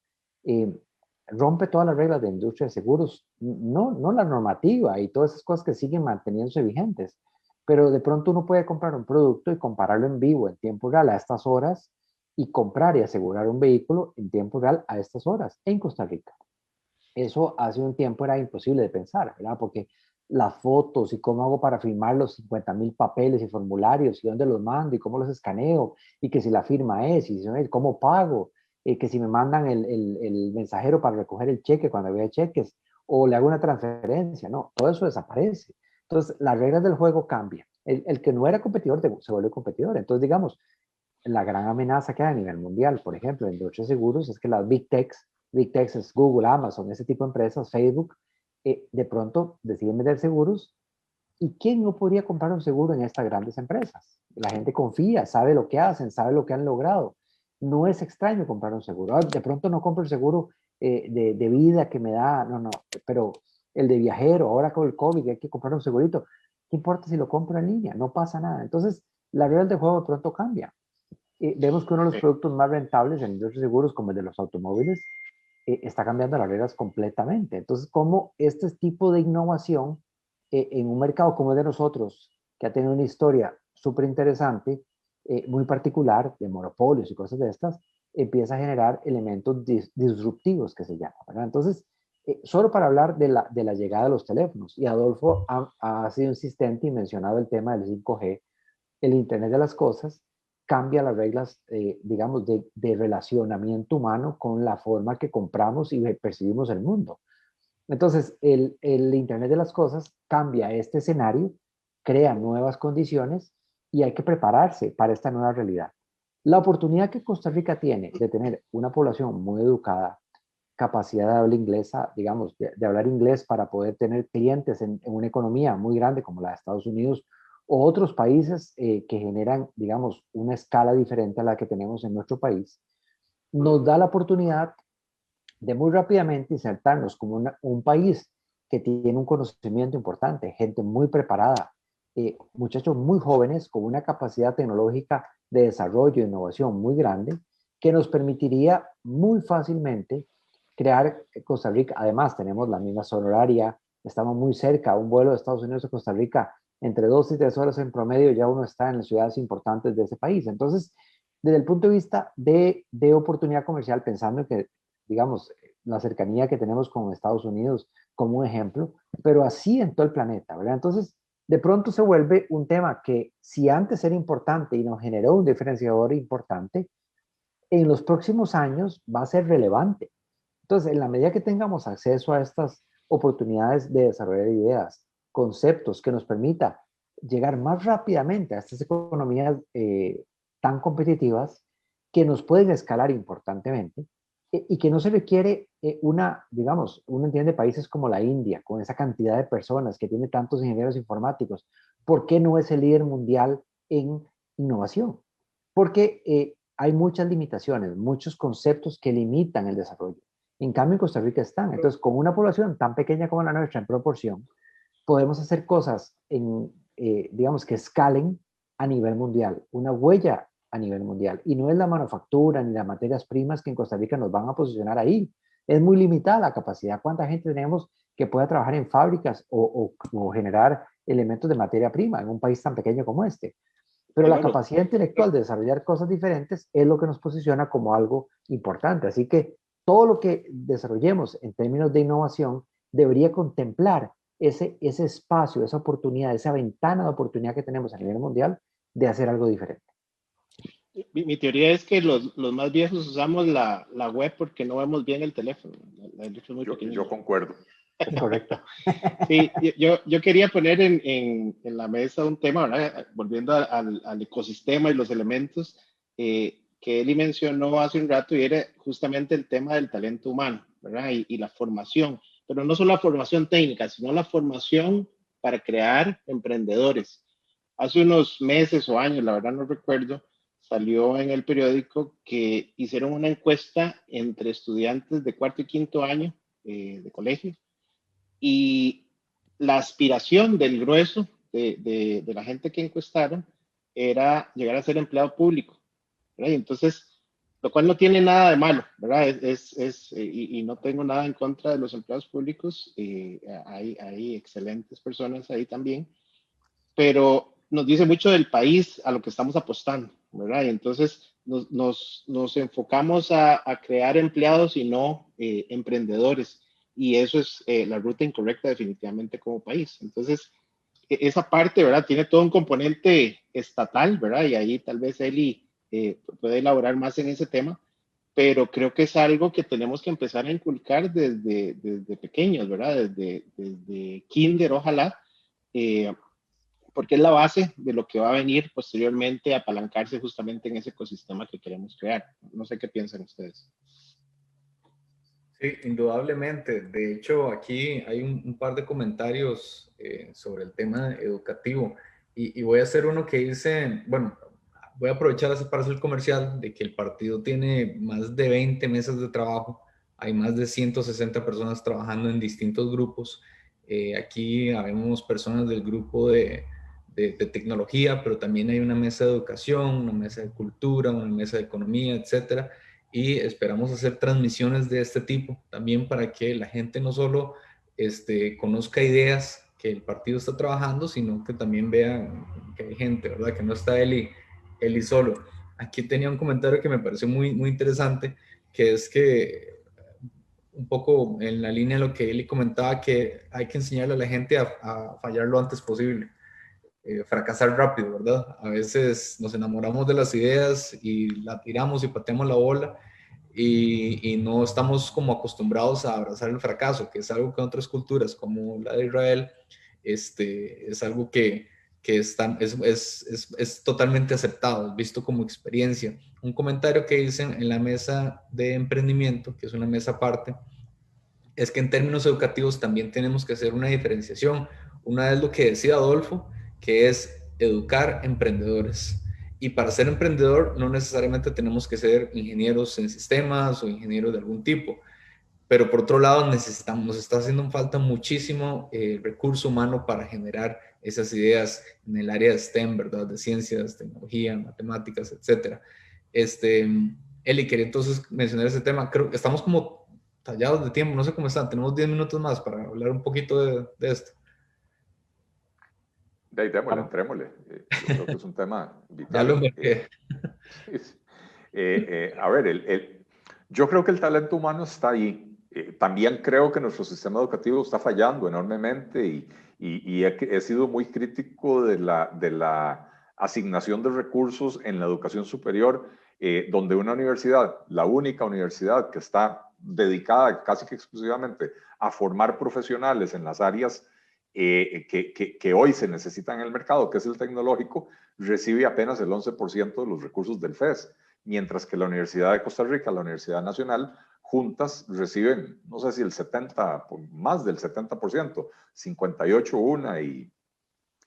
rompe todas las reglas de la industria de seguros, no la normativa y todas esas cosas que siguen manteniéndose vigentes, pero de pronto uno puede comprar un producto y compararlo en vivo, en tiempo real, a estas horas, y comprar y asegurar un vehículo en tiempo real a estas horas en Costa Rica. Eso hace un tiempo era imposible de pensar, ¿verdad? Porque las fotos y cómo hago para firmar los 50,000 papeles y formularios y dónde los mando y cómo los escaneo y que si la firma es y cómo pago, que si me mandan el mensajero para recoger el cheque cuando había cheques o le hago una transferencia, no, todo eso desaparece. Entonces, las reglas del juego cambian. El que no era competidor se vuelve competidor. Entonces, digamos, la gran amenaza que hay a nivel mundial, por ejemplo, en industria de seguros, es que las Big Techs es Google, Amazon, ese tipo de empresas, Facebook, de pronto deciden vender seguros. ¿Y quién no podría comprar un seguro en estas grandes empresas? La gente confía, sabe lo que hacen, sabe lo que han logrado. No es extraño comprar un seguro. De pronto no compro el seguro de vida que me da, no, pero el de viajero, ahora con el COVID hay que comprar un segurito. ¿Qué importa si lo compro en línea? No pasa nada. Entonces, la regla del juego de pronto cambia. Vemos que uno de los productos más rentables en industria de seguros, como el de los automóviles, está cambiando las reglas completamente. Entonces, ¿cómo este tipo de innovación en un mercado como el de nosotros, que ha tenido una historia súper interesante, muy particular, de monopolios y cosas de estas, empieza a generar elementos disruptivos que se llaman, ¿verdad? Entonces, solo para hablar de la llegada de los teléfonos, y Adolfo ha sido insistente y mencionado el tema del 5G, el Internet de las Cosas, cambia las reglas, digamos, de relacionamiento humano con la forma que compramos y percibimos el mundo. Entonces, el Internet de las Cosas cambia este escenario, crea nuevas condiciones y hay que prepararse para esta nueva realidad. La oportunidad que Costa Rica tiene de tener una población muy educada, capacidad de habla inglesa, digamos, de hablar inglés para poder tener clientes en una economía muy grande como la de Estados Unidos o otros países que generan, digamos, una escala diferente a la que tenemos en nuestro país, nos da la oportunidad de muy rápidamente insertarnos como un país que tiene un conocimiento importante, gente muy preparada, muchachos muy jóvenes con una capacidad tecnológica de desarrollo e innovación muy grande, que nos permitiría muy fácilmente crear Costa Rica. Además, tenemos la misma zona horaria, estamos muy cerca, un vuelo de Estados Unidos a Costa Rica, entre 2 y 3 horas en promedio, ya uno está en las ciudades importantes de ese país. Entonces, desde el punto de vista de oportunidad comercial, pensando en que, digamos, la cercanía que tenemos con Estados Unidos como un ejemplo, pero así en todo el planeta, ¿verdad? Entonces, de pronto se vuelve un tema que si antes era importante y nos generó un diferenciador importante, en los próximos años va a ser relevante. Entonces, en la medida que tengamos acceso a estas oportunidades de desarrollar ideas, conceptos que nos permita llegar más rápidamente a estas economías tan competitivas que nos pueden escalar importantemente y que no se requiere digamos, uno entiende países como la India, con esa cantidad de personas que tiene tantos ingenieros informáticos, ¿por qué no es el líder mundial en innovación? Porque hay muchas limitaciones, muchos conceptos que limitan el desarrollo. En cambio, en Costa Rica están. Entonces, con una población tan pequeña como la nuestra en proporción, podemos hacer cosas, digamos, que escalen a nivel mundial, una huella a nivel mundial. Y no es la manufactura ni las materias primas que en Costa Rica nos van a posicionar ahí. Es muy limitada la capacidad. ¿Cuánta gente tenemos que pueda trabajar en fábricas o generar elementos de materia prima en un país tan pequeño como este? Pero la capacidad intelectual de desarrollar cosas diferentes es lo que nos posiciona como algo importante. Así que todo lo que desarrollemos en términos de innovación debería contemplar ese espacio, esa oportunidad, esa ventana de oportunidad que tenemos a nivel mundial de hacer algo diferente. Mi teoría es que los más viejos usamos la web porque no vemos bien el teléfono. Yo concuerdo. Es correcto. Sí, yo quería poner en la mesa un tema, ¿verdad? Volviendo al ecosistema y los elementos que Eli mencionó hace un rato, y era justamente el tema del talento humano, ¿verdad? Y la formación, pero no solo la formación técnica, sino la formación para crear emprendedores. Hace unos meses o años, la verdad no recuerdo, salió en el periódico que hicieron una encuesta entre estudiantes de cuarto y quinto año de colegio, y la aspiración del grueso de la gente que encuestaron era llegar a ser empleado público, ¿verdad? Y entonces, lo cual no tiene nada de malo, ¿verdad? Y no tengo nada en contra de los empleados públicos, hay excelentes personas ahí también, pero nos dice mucho del país a lo que estamos apostando, ¿verdad? Y entonces nos enfocamos a crear empleados y no emprendedores, y eso es la ruta incorrecta definitivamente como país. Entonces, esa parte, ¿verdad? Tiene todo un componente estatal, ¿verdad? Y ahí tal vez Eli puede elaborar más en ese tema, pero creo que es algo que tenemos que empezar a inculcar desde pequeños, ¿verdad? Desde kinder, ojalá, eh, porque es la base de lo que va a venir posteriormente a apalancarse justamente en ese ecosistema que queremos crear. No sé qué piensan ustedes. Sí, indudablemente. De hecho, aquí hay un par de comentarios sobre el tema educativo y voy a hacer uno que dice, bueno, voy a aprovechar para hacer el comercial de que el partido tiene más de 20 mesas de trabajo, hay más de 160 personas trabajando en distintos grupos. Aquí habemos personas del grupo de tecnología, pero también hay una mesa de educación, una mesa de cultura, una mesa de economía, etcétera, y esperamos hacer transmisiones de este tipo también para que la gente no solo conozca ideas que el partido está trabajando, sino que también vean que hay gente, ¿verdad? Que no está él y solo. Aquí tenía un comentario que me pareció muy interesante, que es que un poco en la línea de lo que Eli comentaba, que hay que enseñarle a la gente a fallar lo antes posible. Fracasar rápido, ¿verdad? A veces nos enamoramos de las ideas y la tiramos y pateamos la bola y no estamos como acostumbrados a abrazar el fracaso, que es algo que en otras culturas como la de Israel, es algo que es totalmente aceptado, es visto como experiencia. Un comentario que dicen en la mesa de emprendimiento, que es una mesa aparte, es que en términos educativos también tenemos que hacer una diferenciación. Una es lo que decía Adolfo, que es educar emprendedores. Y para ser emprendedor no necesariamente tenemos que ser ingenieros en sistemas o ingenieros de algún tipo, pero por otro lado nos está haciendo falta muchísimo recurso humano para generar esas ideas en el área de STEM, ¿verdad? De ciencias, tecnología, matemáticas, etcétera. Eli, quería entonces mencionar ese tema. Creo que estamos como tallados de tiempo, no sé cómo están. Tenemos 10 minutos más para hablar un poquito de esto. De ahí, démosle, entrémosle. Yo creo que es un tema Ya lo vital. marqué. A ver, yo creo que el talento humano está ahí. También creo que nuestro sistema educativo está fallando enormemente y he sido muy crítico de la asignación de recursos en la educación superior, donde una universidad, la única universidad que está dedicada casi que exclusivamente a formar profesionales en las áreas que hoy se necesitan en el mercado, que es el tecnológico, recibe apenas el 11% de los recursos del FES, mientras que la Universidad de Costa Rica, la Universidad Nacional, juntas reciben, no sé si el 70, más del 70%, 58 una y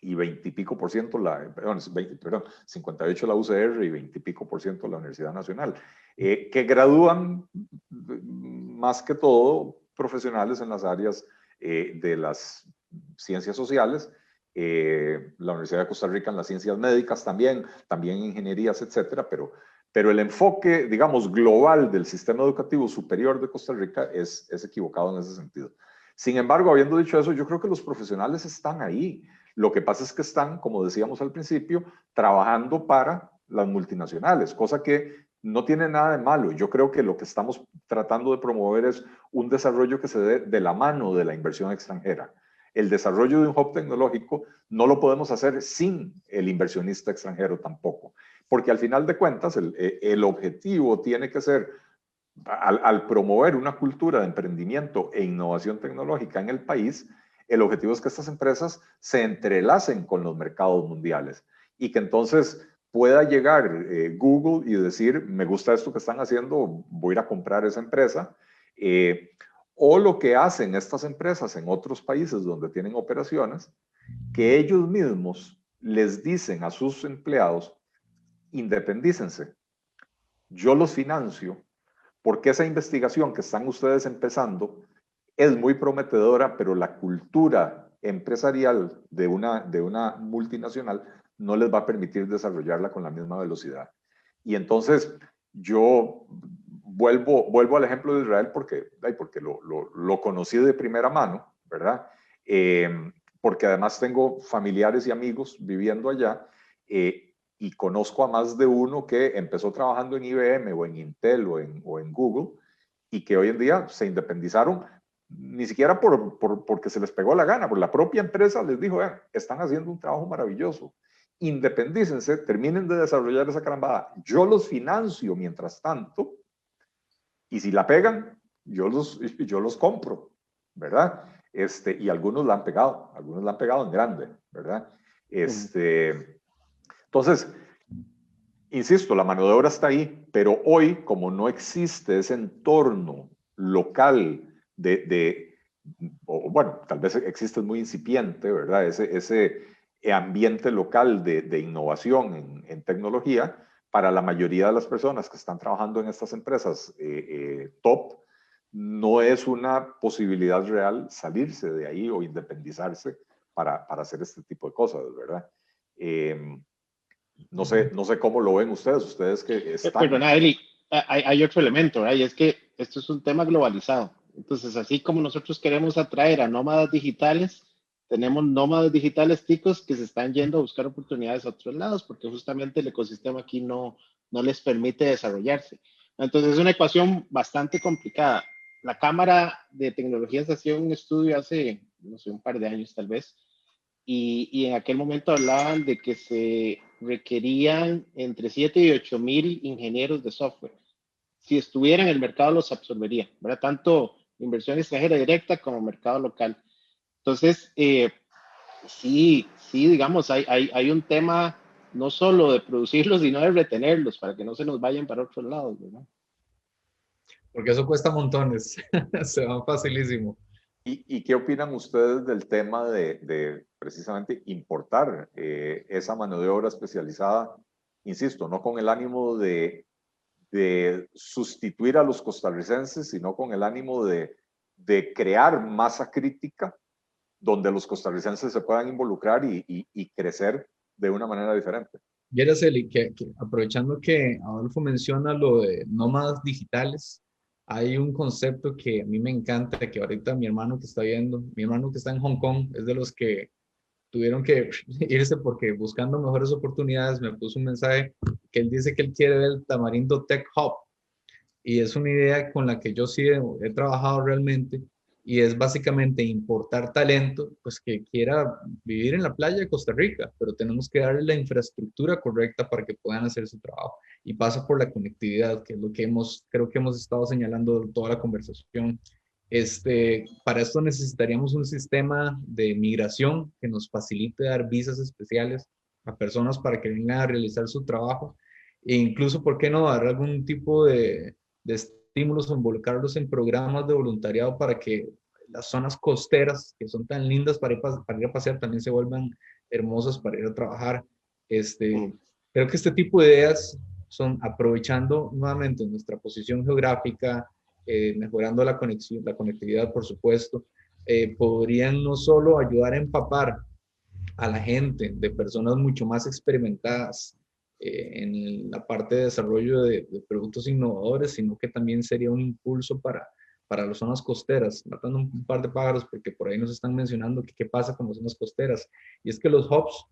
20 y pico por ciento perdón, 58 la UCR y 20 y pico por ciento la Universidad Nacional, que gradúan más que todo profesionales en las áreas de las ciencias sociales, la Universidad de Costa Rica en las ciencias médicas también ingenierías, etcétera, pero el enfoque, digamos, global del sistema educativo superior de Costa Rica es equivocado en ese sentido. Sin embargo, habiendo dicho eso, yo creo que los profesionales están ahí. Lo que pasa es que están, como decíamos al principio, trabajando para las multinacionales, cosa que no tiene nada de malo. Yo creo que lo que estamos tratando de promover es un desarrollo que se dé de la mano de la inversión extranjera. El desarrollo de un hub tecnológico no lo podemos hacer sin el inversionista extranjero tampoco, porque al final de cuentas el objetivo tiene que ser, al promover una cultura de emprendimiento e innovación tecnológica en el país, el objetivo es que estas empresas se entrelacen con los mercados mundiales y que entonces pueda llegar Google y decir, me gusta esto que están haciendo, voy a ir a comprar esa empresa. O lo que hacen estas empresas en otros países donde tienen operaciones, que ellos mismos les dicen a sus empleados, independícense, yo los financio, porque esa investigación que están ustedes empezando es muy prometedora, pero la cultura empresarial de una multinacional no les va a permitir desarrollarla con la misma velocidad. Y entonces yo vuelvo al ejemplo de Israel porque lo conocí de primera mano, ¿verdad? Porque además tengo familiares y amigos viviendo allá, y conozco a más de uno que empezó trabajando en IBM o en Intel o en Google, y que hoy en día se independizaron, ni siquiera porque se les pegó la gana, porque la propia empresa les dijo, están haciendo un trabajo maravilloso, independícense, terminen de desarrollar esa carambada, yo los financio mientras tanto, y si la pegan, yo los compro, ¿verdad? Y algunos la han pegado en grande, ¿verdad? Entonces, insisto, la mano de obra está ahí, pero hoy, como no existe ese entorno local bueno, tal vez existe muy incipiente, ¿verdad? Ese ambiente local de innovación en tecnología, para la mayoría de las personas que están trabajando en estas empresas top, no es una posibilidad real salirse de ahí o independizarse para hacer este tipo de cosas, ¿verdad? No sé cómo lo ven ustedes que están. Perdona, Eli, hay otro elemento, ¿verdad? Y es que esto es un tema globalizado. Entonces, así como nosotros queremos atraer a nómadas digitales, tenemos nómadas digitales ticos que se están yendo a buscar oportunidades a otros lados porque justamente el ecosistema aquí no les permite desarrollarse. Entonces, es una ecuación bastante complicada. La Cámara de Tecnologías hacía un estudio hace, no sé, un par de años tal vez, y en aquel momento hablaban de que se requerían entre 7 y 8 mil ingenieros de software. Si estuviera en el mercado los absorbería, ¿verdad? Tanto inversión extranjera directa como mercado local. Entonces, sí, digamos, hay un tema no solo de producirlos, sino de retenerlos para que no se nos vayan para otros lados, ¿verdad? Porque eso cuesta montones, se van facilísimo. ¿Y qué opinan ustedes del tema de precisamente importar esa mano de obra especializada? Insisto, no con el ánimo de sustituir a los costarricenses, sino con el ánimo de crear masa crítica donde los costarricenses se puedan involucrar y crecer de una manera diferente. Y Araceli, que aprovechando que Adolfo menciona lo de nómadas digitales, hay un concepto que a mí me encanta, que ahorita mi hermano que está viendo, mi hermano que está en Hong Kong, es de los que tuvieron que irse porque buscando mejores oportunidades me puso un mensaje que él dice que él quiere ver el Tamarindo Tech Hub, y es una idea con la que yo sí he trabajado realmente, y es básicamente importar talento, pues que quiera vivir en la playa de Costa Rica, pero tenemos que darle la infraestructura correcta para que puedan hacer su trabajo, y pasa por la conectividad, que es lo que creo que hemos estado señalando toda la conversación. Para esto necesitaríamos un sistema de migración que nos facilite dar visas especiales a personas para que vengan a realizar su trabajo, e incluso, ¿por qué no dar algún tipo de estímulos o involucrarlos en programas de voluntariado para que las zonas costeras, que son tan lindas para ir a pasear, también se vuelvan hermosas para ir a trabajar? Creo que este tipo de ideas son aprovechando nuevamente nuestra posición geográfica, mejorando la conexión, la conectividad, por supuesto, podrían no solo ayudar a empapar a la gente de personas mucho más experimentadas en la parte de desarrollo de productos innovadores, sino que también sería un impulso para las zonas costeras, matando un par de pájaros, porque por ahí nos están mencionando que qué pasa con las zonas costeras. Y es que los hubs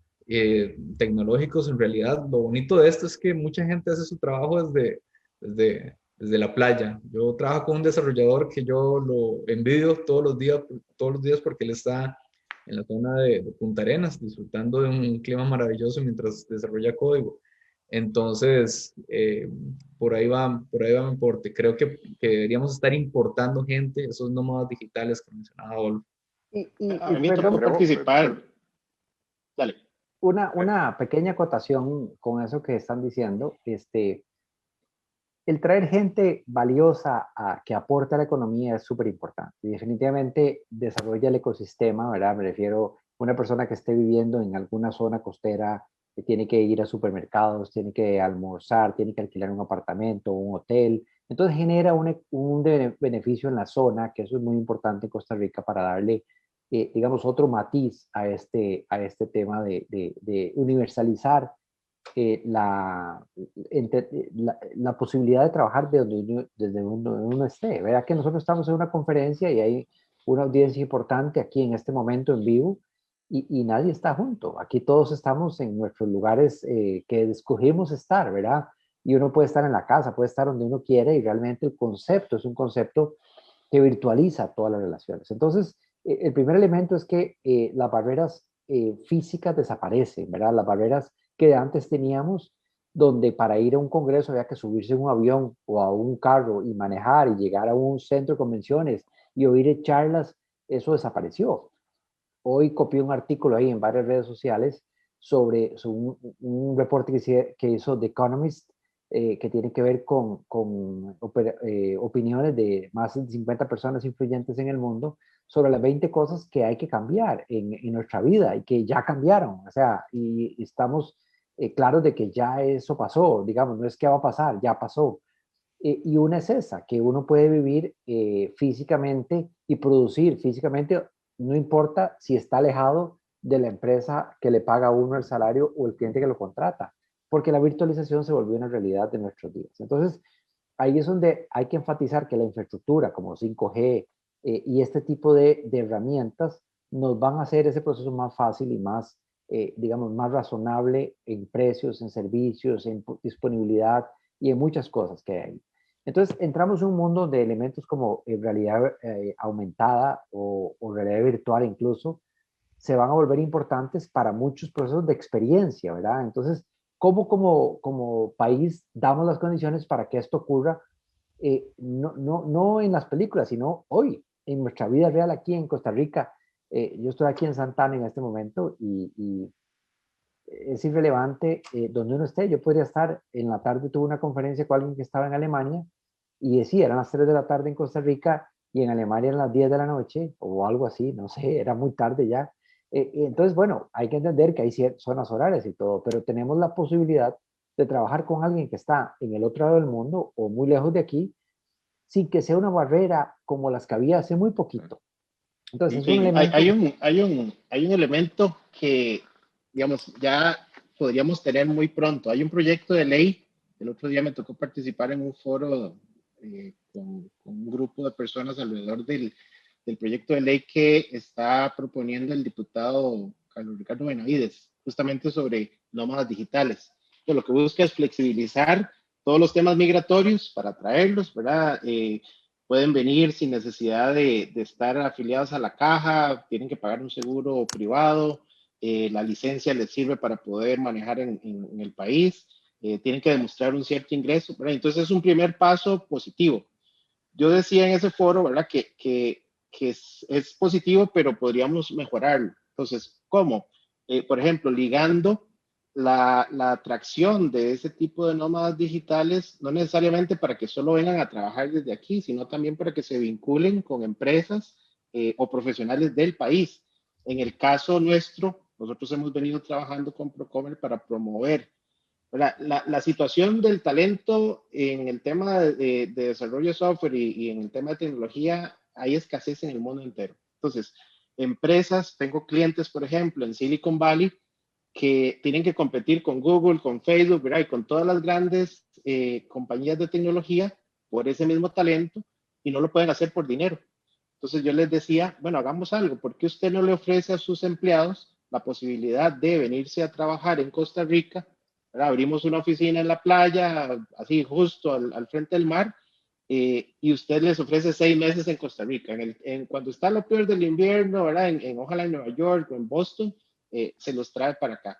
tecnológicos, en realidad, lo bonito de esto es que mucha gente hace su trabajo desde la playa. Yo trabajo con un desarrollador que yo lo envidio todos los días porque él está en la zona de Punta Arenas, disfrutando de un clima maravilloso mientras desarrolla código. Entonces, por ahí va mi aporte. Creo que deberíamos estar importando gente, esos nómadas digitales que mencionaba Adolfo. A mí me tocó Perdón, participar. Dale. una pequeña acotación con eso que están diciendo. El traer gente valiosa que aporta a la economía es súper importante y definitivamente desarrolla el ecosistema, ¿verdad? Me refiero a una persona que esté viviendo en alguna zona costera, que tiene que ir a supermercados, tiene que almorzar, tiene que alquilar un apartamento, un hotel. Entonces genera un beneficio en la zona, que eso es muy importante en Costa Rica para darle digamos, otro matiz a tema de universalizar la posibilidad de trabajar desde donde uno esté. Verá que nosotros estamos en una conferencia y hay una audiencia importante aquí en este momento en vivo y nadie está junto. Aquí todos estamos en nuestros lugares que escogimos estar, ¿verdad? Y uno puede estar en la casa, puede estar donde uno quiere y realmente el concepto es un concepto que virtualiza todas las relaciones. Entonces, el primer elemento es que las barreras físicas desaparecen, ¿verdad? Las barreras que antes teníamos, donde para ir a un congreso había que subirse en un avión o a un carro y manejar y llegar a un centro de convenciones y oír charlas, eso desapareció. Hoy copié un artículo ahí en varias redes sociales sobre un reporte que hizo The Economist, que tiene que ver con opiniones de más de 50 personas influyentes en el mundo sobre las 20 cosas que hay que cambiar en nuestra vida y que ya cambiaron. O sea, y estamos claros de que ya eso pasó, digamos, no es que va a pasar, ya pasó. Y una es esa, que uno puede vivir físicamente y producir físicamente, no importa si está alejado de la empresa que le paga a uno el salario o el cliente que lo contrata, porque la virtualización se volvió una realidad de nuestros días. Entonces, ahí es donde hay que enfatizar que la infraestructura como 5G y este tipo de herramientas nos van a hacer ese proceso más fácil y más, digamos, más razonable en precios, en servicios, en disponibilidad y en muchas cosas que hay. Entonces, entramos en un mundo de elementos como realidad aumentada o realidad virtual incluso, se van a volver importantes para muchos procesos de experiencia, ¿verdad? Entonces, ¿cómo como país damos las condiciones para que esto ocurra? No en las películas, sino hoy, en nuestra vida real aquí en Costa Rica. Yo estoy aquí en Santana en este momento y es irrelevante donde uno esté. Yo podría estar, en la tarde tuve una conferencia con alguien que estaba en Alemania y decía, eran las 3 de la tarde en Costa Rica y en Alemania eran las 10 de la noche o algo así, no sé, era muy tarde ya. Entonces, bueno, hay que entender que hay zonas horarias y todo, pero tenemos la posibilidad de trabajar con alguien que está en el otro lado del mundo o muy lejos de aquí, sin que sea una barrera como las que había hace muy poquito. Entonces, es un Sí, elemento. hay un elemento que, digamos, ya podríamos tener muy pronto. Hay un proyecto de ley. El otro día me tocó participar en un foro con un grupo de personas alrededor del proyecto de ley que está proponiendo el diputado Carlos Ricardo Benavides, justamente sobre nómadas digitales. Que lo que busca es flexibilizar todos los temas migratorios para traerlos, ¿verdad? Pueden venir sin necesidad de estar afiliados a la caja, tienen que pagar un seguro privado, la licencia les sirve para poder manejar en el país, tienen que demostrar un cierto ingreso, ¿verdad? Entonces es un primer paso positivo. Yo decía en ese foro, ¿verdad? Que es positivo, pero podríamos mejorarlo. Entonces, ¿cómo? Por ejemplo, ligando la atracción de ese tipo de nómadas digitales, no necesariamente para que solo vengan a trabajar desde aquí, sino también para que se vinculen con empresas o profesionales del país. En el caso nuestro, nosotros hemos venido trabajando con Procomer para promover la situación del talento en el tema de desarrollo de software y en el tema de tecnología, hay escasez en el mundo entero. Entonces, empresas, tengo clientes, por ejemplo, en Silicon Valley, que tienen que competir con Google, con Facebook, ¿verdad? Y con todas las grandes compañías de tecnología por ese mismo talento y no lo pueden hacer por dinero. Entonces yo les decía, bueno, hagamos algo, ¿por qué usted no le ofrece a sus empleados la posibilidad de venirse a trabajar en Costa Rica? ¿Verdad? Abrimos una oficina en la playa, así justo al frente del mar, y usted les ofrece 6 meses en Costa Rica. Cuando está lo peor del invierno, ¿verdad? Ojalá en Nueva York o en Boston, se los trae para acá.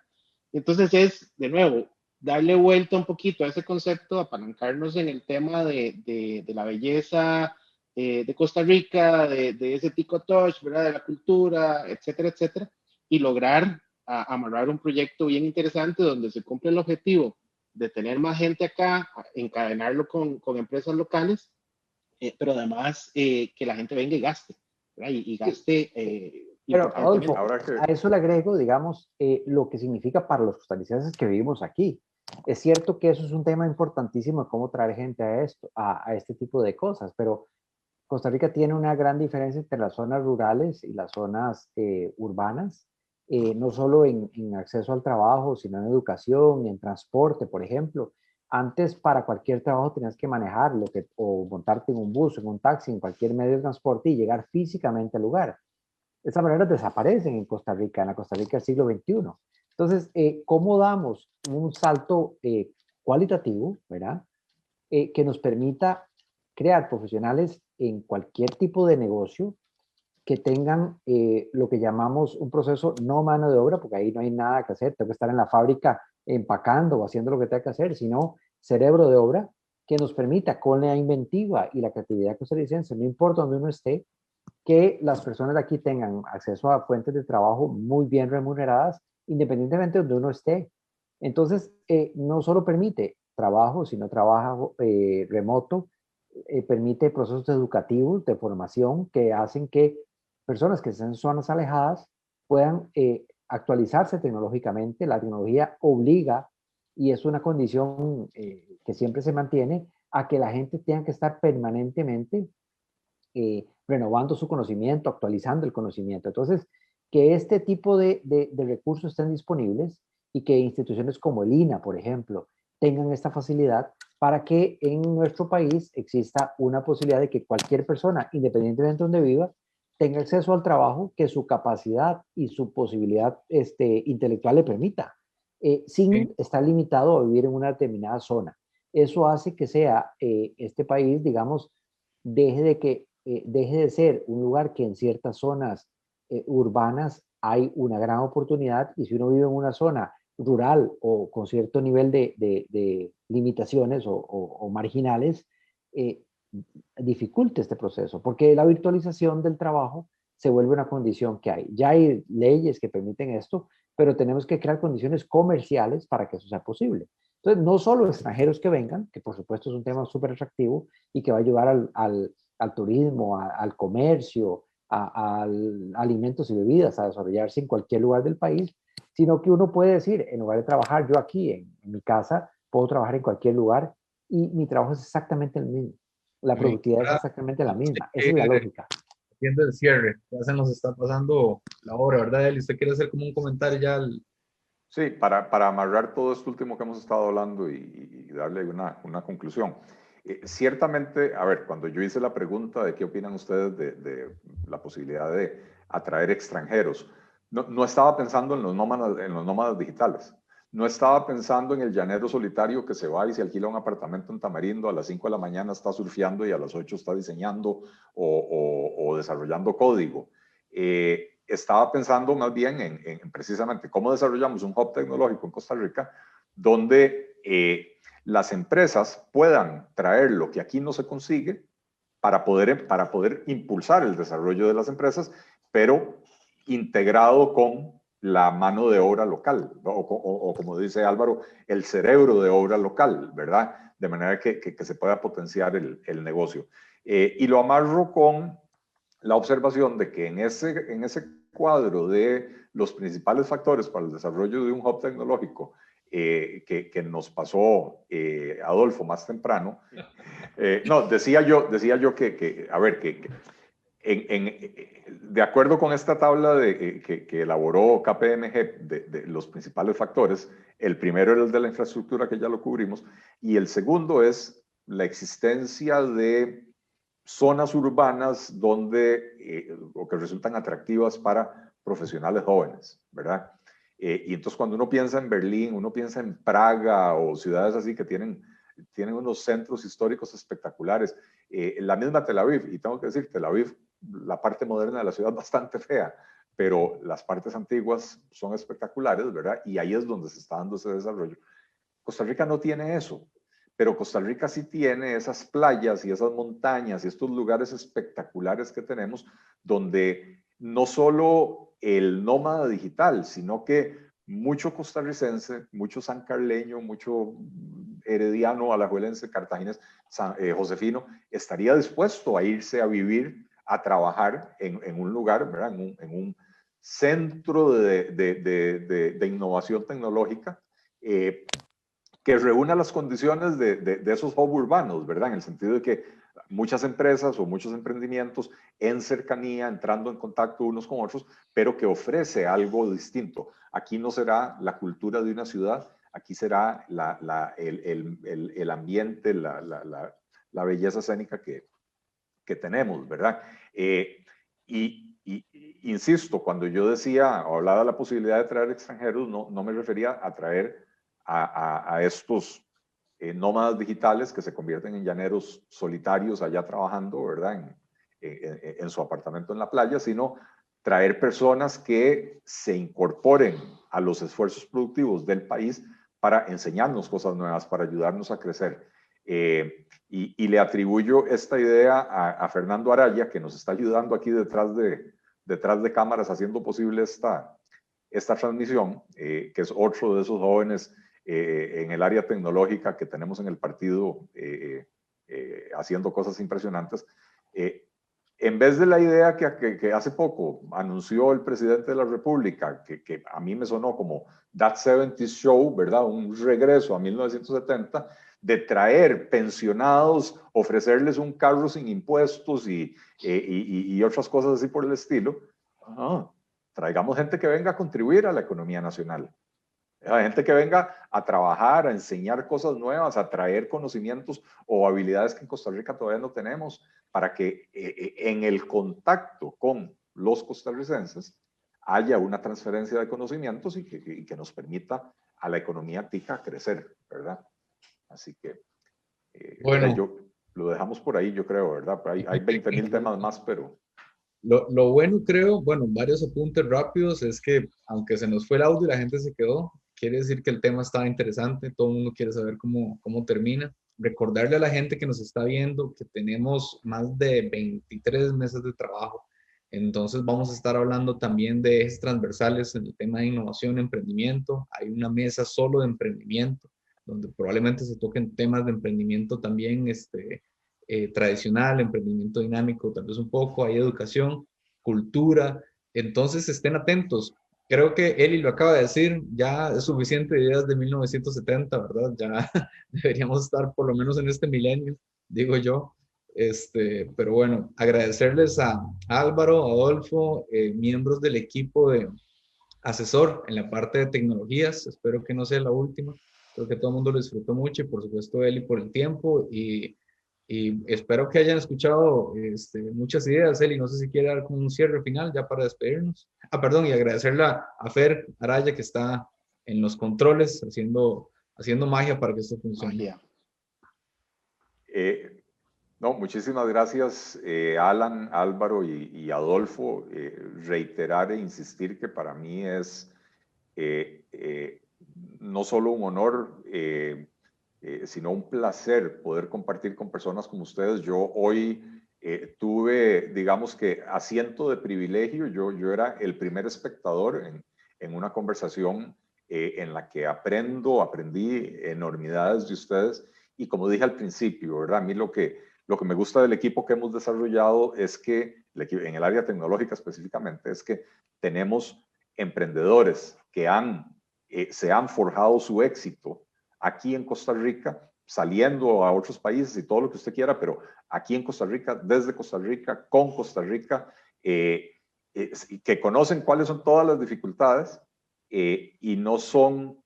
Entonces es, de nuevo, darle vuelta un poquito a ese concepto, apalancarnos en el tema de la belleza de Costa Rica, de ese tico touch, ¿verdad? De la cultura, etcétera, etcétera, y lograr amarrar un proyecto bien interesante donde se cumple el objetivo de tener más gente acá, encadenarlo con empresas locales, pero además que la gente venga y gaste, ¿verdad? Y gaste Pero importantemente. Adolfo, Ahora que, a eso le agrego, digamos, lo que significa para los costarricenses que vivimos aquí. Es cierto que eso es un tema importantísimo, cómo traer gente a esto, a este tipo de cosas, pero Costa Rica tiene una gran diferencia entre las zonas rurales y las zonas urbanas, no solo en acceso al trabajo, sino en educación, en transporte, por ejemplo. Antes, para cualquier trabajo tenías que manejar o montarte en un bus, en un taxi, en cualquier medio de transporte y llegar físicamente al lugar. Esas maneras desaparecen en Costa Rica, en la Costa Rica del siglo XXI. Entonces, ¿cómo damos un salto cualitativo, ¿verdad? Que nos permita crear profesionales en cualquier tipo de negocio que tengan lo que llamamos un proceso no mano de obra, porque ahí no hay nada que hacer, tengo que estar en la fábrica empacando o haciendo lo que tenga que hacer, sino cerebro de obra que nos permita con la inventiva y la creatividad costarricense, no importa donde uno esté, que las personas de aquí tengan acceso a fuentes de trabajo muy bien remuneradas, independientemente de donde uno esté. Entonces, no solo permite trabajo, sino trabajo remoto, permite procesos educativos de formación que hacen que personas que estén en zonas alejadas puedan actualizarse tecnológicamente. La tecnología obliga, y es una condición que siempre se mantiene, a que la gente tenga que estar permanentemente renovando su conocimiento, actualizando el conocimiento. Entonces, que este tipo de recursos estén disponibles y que instituciones como el INA, por ejemplo, tengan esta facilidad para que en nuestro país exista una posibilidad de que cualquier persona, independientemente de donde viva, tenga acceso al trabajo que su capacidad y su posibilidad intelectual le permita, sin estar limitado a vivir en una determinada zona. Eso hace que sea este país, digamos, deje de ser un lugar que en ciertas zonas urbanas hay una gran oportunidad, y si uno vive en una zona rural o con cierto nivel de limitaciones o marginales, eh, dificulte este proceso, porque la virtualización del trabajo se vuelve una condición que hay. Ya hay leyes que permiten esto, pero tenemos que crear condiciones comerciales para que eso sea posible. Entonces, no solo extranjeros que vengan, que por supuesto es un tema súper atractivo y que va a ayudar al turismo, al comercio, a alimentos y bebidas, a desarrollarse en cualquier lugar del país, sino que uno puede decir, en lugar de trabajar yo aquí en mi casa, puedo trabajar en cualquier lugar y mi trabajo es exactamente el mismo. La productividad es exactamente la misma. Esa es la lógica. Haciendo el cierre, ya se nos está pasando la hora, ¿verdad, Eli? ¿Usted quiere hacer como un comentario ya? Sí, para amarrar todo esto último que hemos estado hablando y darle una conclusión. Ciertamente, a ver, cuando yo hice la pregunta de qué opinan ustedes de la posibilidad de atraer extranjeros, no estaba pensando en los nómadas digitales. No estaba pensando en el llanero solitario que se va y se alquila un apartamento en Tamarindo, a las 5 de la mañana está surfeando y a las 8 está diseñando o desarrollando código. Estaba pensando más bien en precisamente cómo desarrollamos un hub tecnológico en Costa Rica donde las empresas puedan traer lo que aquí no se consigue para poder impulsar el desarrollo de las empresas, pero integrado con la mano de obra local, o como dice Álvaro, el cerebro de obra local, ¿verdad? De manera que se pueda potenciar el negocio. Y lo amarro con la observación de que en ese cuadro de los principales factores para el desarrollo de un hub tecnológico que nos pasó Adolfo más temprano, no, decía yo a ver, de acuerdo con esta tabla que elaboró KPMG de los principales factores, el primero era el de la infraestructura, que ya lo cubrimos, y el segundo es la existencia de zonas urbanas o que resultan atractivas para profesionales jóvenes, ¿verdad? Y entonces cuando uno piensa en Berlín, uno piensa en Praga o ciudades así que tienen unos centros históricos espectaculares. La misma Tel Aviv, y tengo que decir, Tel Aviv, la parte moderna de la ciudad es bastante fea, pero las partes antiguas son espectaculares, ¿verdad? Y ahí es donde se está dando ese desarrollo. Costa Rica no tiene eso, pero Costa Rica sí tiene esas playas y esas montañas y estos lugares espectaculares que tenemos, donde no solo el nómada digital, sino que mucho costarricense, mucho sancarleño, mucho herediano, alajuelense, cartaginés, josefino, estaría dispuesto a irse a vivir, a trabajar en un lugar, ¿verdad? En un centro de innovación tecnológica, que reúna las condiciones de esos hubs urbanos, ¿verdad? En el sentido de que muchas empresas o muchos emprendimientos en cercanía, entrando en contacto unos con otros, pero que ofrece algo distinto. Aquí no será la cultura de una ciudad, aquí será el ambiente, la belleza escénica que tenemos, ¿verdad? Insisto, cuando yo decía, o hablaba de la posibilidad de traer extranjeros, no me refería a traer a estos nómadas digitales que se convierten en llaneros solitarios allá trabajando, ¿verdad? En su apartamento en la playa, sino traer personas que se incorporen a los esfuerzos productivos del país para enseñarnos cosas nuevas, para ayudarnos a crecer. Y le atribuyo esta idea a Fernando Araya, que nos está ayudando aquí detrás de cámaras haciendo posible esta transmisión, que es otro de esos jóvenes en el área tecnológica que tenemos en el partido haciendo cosas impresionantes. En vez de la idea que hace poco anunció el presidente de la República, que a mí me sonó como That 70s Show, ¿verdad? Un regreso a 1970, de traer pensionados, ofrecerles un carro sin impuestos y otras cosas así por el estilo. Traigamos gente que venga a contribuir a la economía nacional. Hay gente que venga a trabajar, a enseñar cosas nuevas, a traer conocimientos o habilidades que en Costa Rica todavía no tenemos, para que en el contacto con los costarricenses haya una transferencia de conocimientos y que nos permita a la economía tica crecer, ¿verdad? Así que, Bueno, lo dejamos por ahí, yo creo, ¿verdad? Hay 20.000 temas más, pero... lo bueno creo, bueno, varios apuntes rápidos, es que aunque se nos fue el audio y la gente se quedó, quiere decir que el tema estaba interesante, todo el mundo quiere saber cómo termina. Recordarle a la gente que nos está viendo que tenemos más de 23 meses de trabajo, entonces vamos a estar hablando también de ejes transversales en el tema de innovación, emprendimiento. Hay una mesa solo de emprendimiento, donde probablemente se toquen temas de emprendimiento también, tradicional, emprendimiento dinámico, tal vez un poco, hay educación, cultura, entonces estén atentos. Creo que Eli lo acaba de decir, ya es suficiente de ideas de 1970, ¿verdad? Ya deberíamos estar por lo menos en este milenio, digo yo. Pero bueno, agradecerles a Álvaro, a Adolfo, miembros del equipo de asesor en la parte de tecnologías. Espero que no sea la última. Creo que todo el mundo lo disfrutó mucho y por supuesto Eli por el tiempo y espero que hayan escuchado muchas ideas. Eli, no sé si quiere dar como un cierre final ya para despedirnos. Ah, perdón, y agradecerle a Fer Araya que está en los controles haciendo magia para que esto funcione. Magia. No, muchísimas gracias, Alan, Álvaro y Adolfo. Reiterar e insistir que para mí es no solo un honor, sino un placer poder compartir con personas como ustedes. Yo hoy tuve, digamos que, asiento de privilegio. Yo era el primer espectador en una conversación en la que aprendí enormidades de ustedes. Y como dije al principio, ¿verdad? A mí lo que me gusta del equipo que hemos desarrollado es que, en el área tecnológica específicamente, es que tenemos emprendedores que se han forjado su éxito aquí en Costa Rica, saliendo a otros países y todo lo que usted quiera, pero aquí en Costa Rica, desde Costa Rica, con Costa Rica, que conocen cuáles son todas las dificultades y no son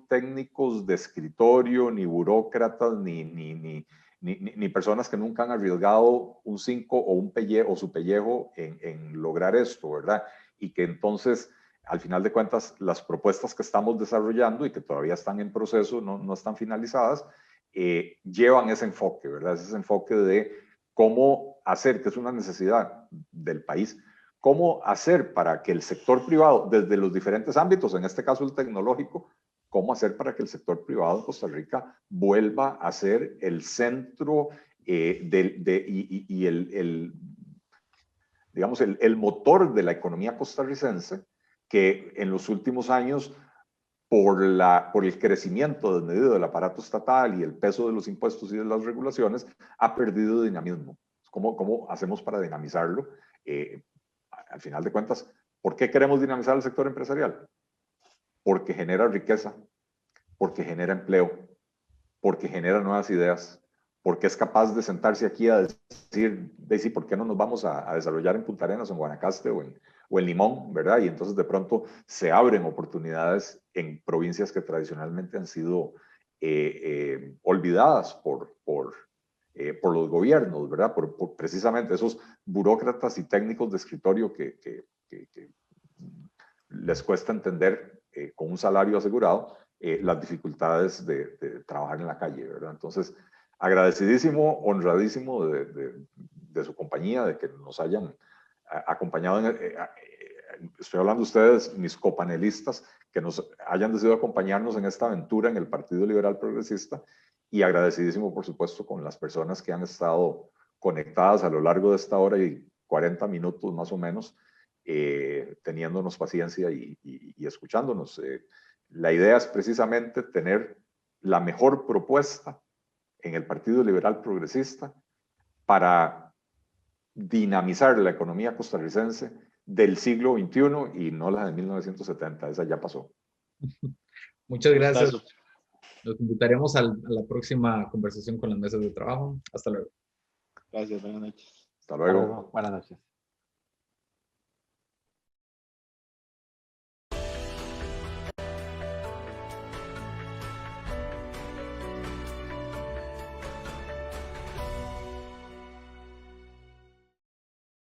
técnicos de escritorio, ni burócratas, ni personas que nunca han arriesgado un 5 o un pellejo o su pellejo en lograr esto, ¿verdad? Y que entonces, al final de cuentas, las propuestas que estamos desarrollando y que todavía están en proceso, no están finalizadas, llevan ese enfoque, ¿verdad? Ese enfoque de cómo hacer, que es una necesidad del país, cómo hacer para que el sector privado, desde los diferentes ámbitos, en este caso el tecnológico, cómo hacer para que el sector privado de Costa Rica vuelva a ser el centro digamos, el motor de la economía costarricense, que en los últimos años, por el crecimiento desmedido del aparato estatal y el peso de los impuestos y de las regulaciones, ha perdido dinamismo. ¿Cómo hacemos para dinamizarlo? Al final de cuentas, ¿por qué queremos dinamizar el sector empresarial? Porque genera riqueza, porque genera empleo, porque genera nuevas ideas, porque es capaz de sentarse aquí a decir, Daisy, ¿por qué no nos vamos a desarrollar en Punta Arenas, en Guanacaste o en Limón, ¿verdad? Y entonces de pronto se abren oportunidades en provincias que tradicionalmente han sido olvidadas por los gobiernos, ¿verdad? Por precisamente esos burócratas y técnicos de escritorio que les cuesta entender con un salario asegurado las dificultades de trabajar en la calle, ¿verdad? Entonces, agradecidísimo, honradísimo de su compañía, de que nos hayan acompañado. Estoy hablando de ustedes, mis copanelistas, que nos hayan decidido acompañarnos en esta aventura en el Partido Liberal Progresista, y agradecidísimo, por supuesto, con las personas que han estado conectadas a lo largo de esta hora y 40 minutos más o menos, teniéndonos paciencia y escuchándonos. La idea es precisamente tener la mejor propuesta en el Partido Liberal Progresista para dinamizar la economía costarricense del siglo XXI y no la de 1970. Esa ya pasó. Muchas gracias. Gustazo. Los invitaremos a la próxima conversación con las mesas de trabajo. Hasta luego. Gracias, buenas noches. Hasta luego. Buenas noches.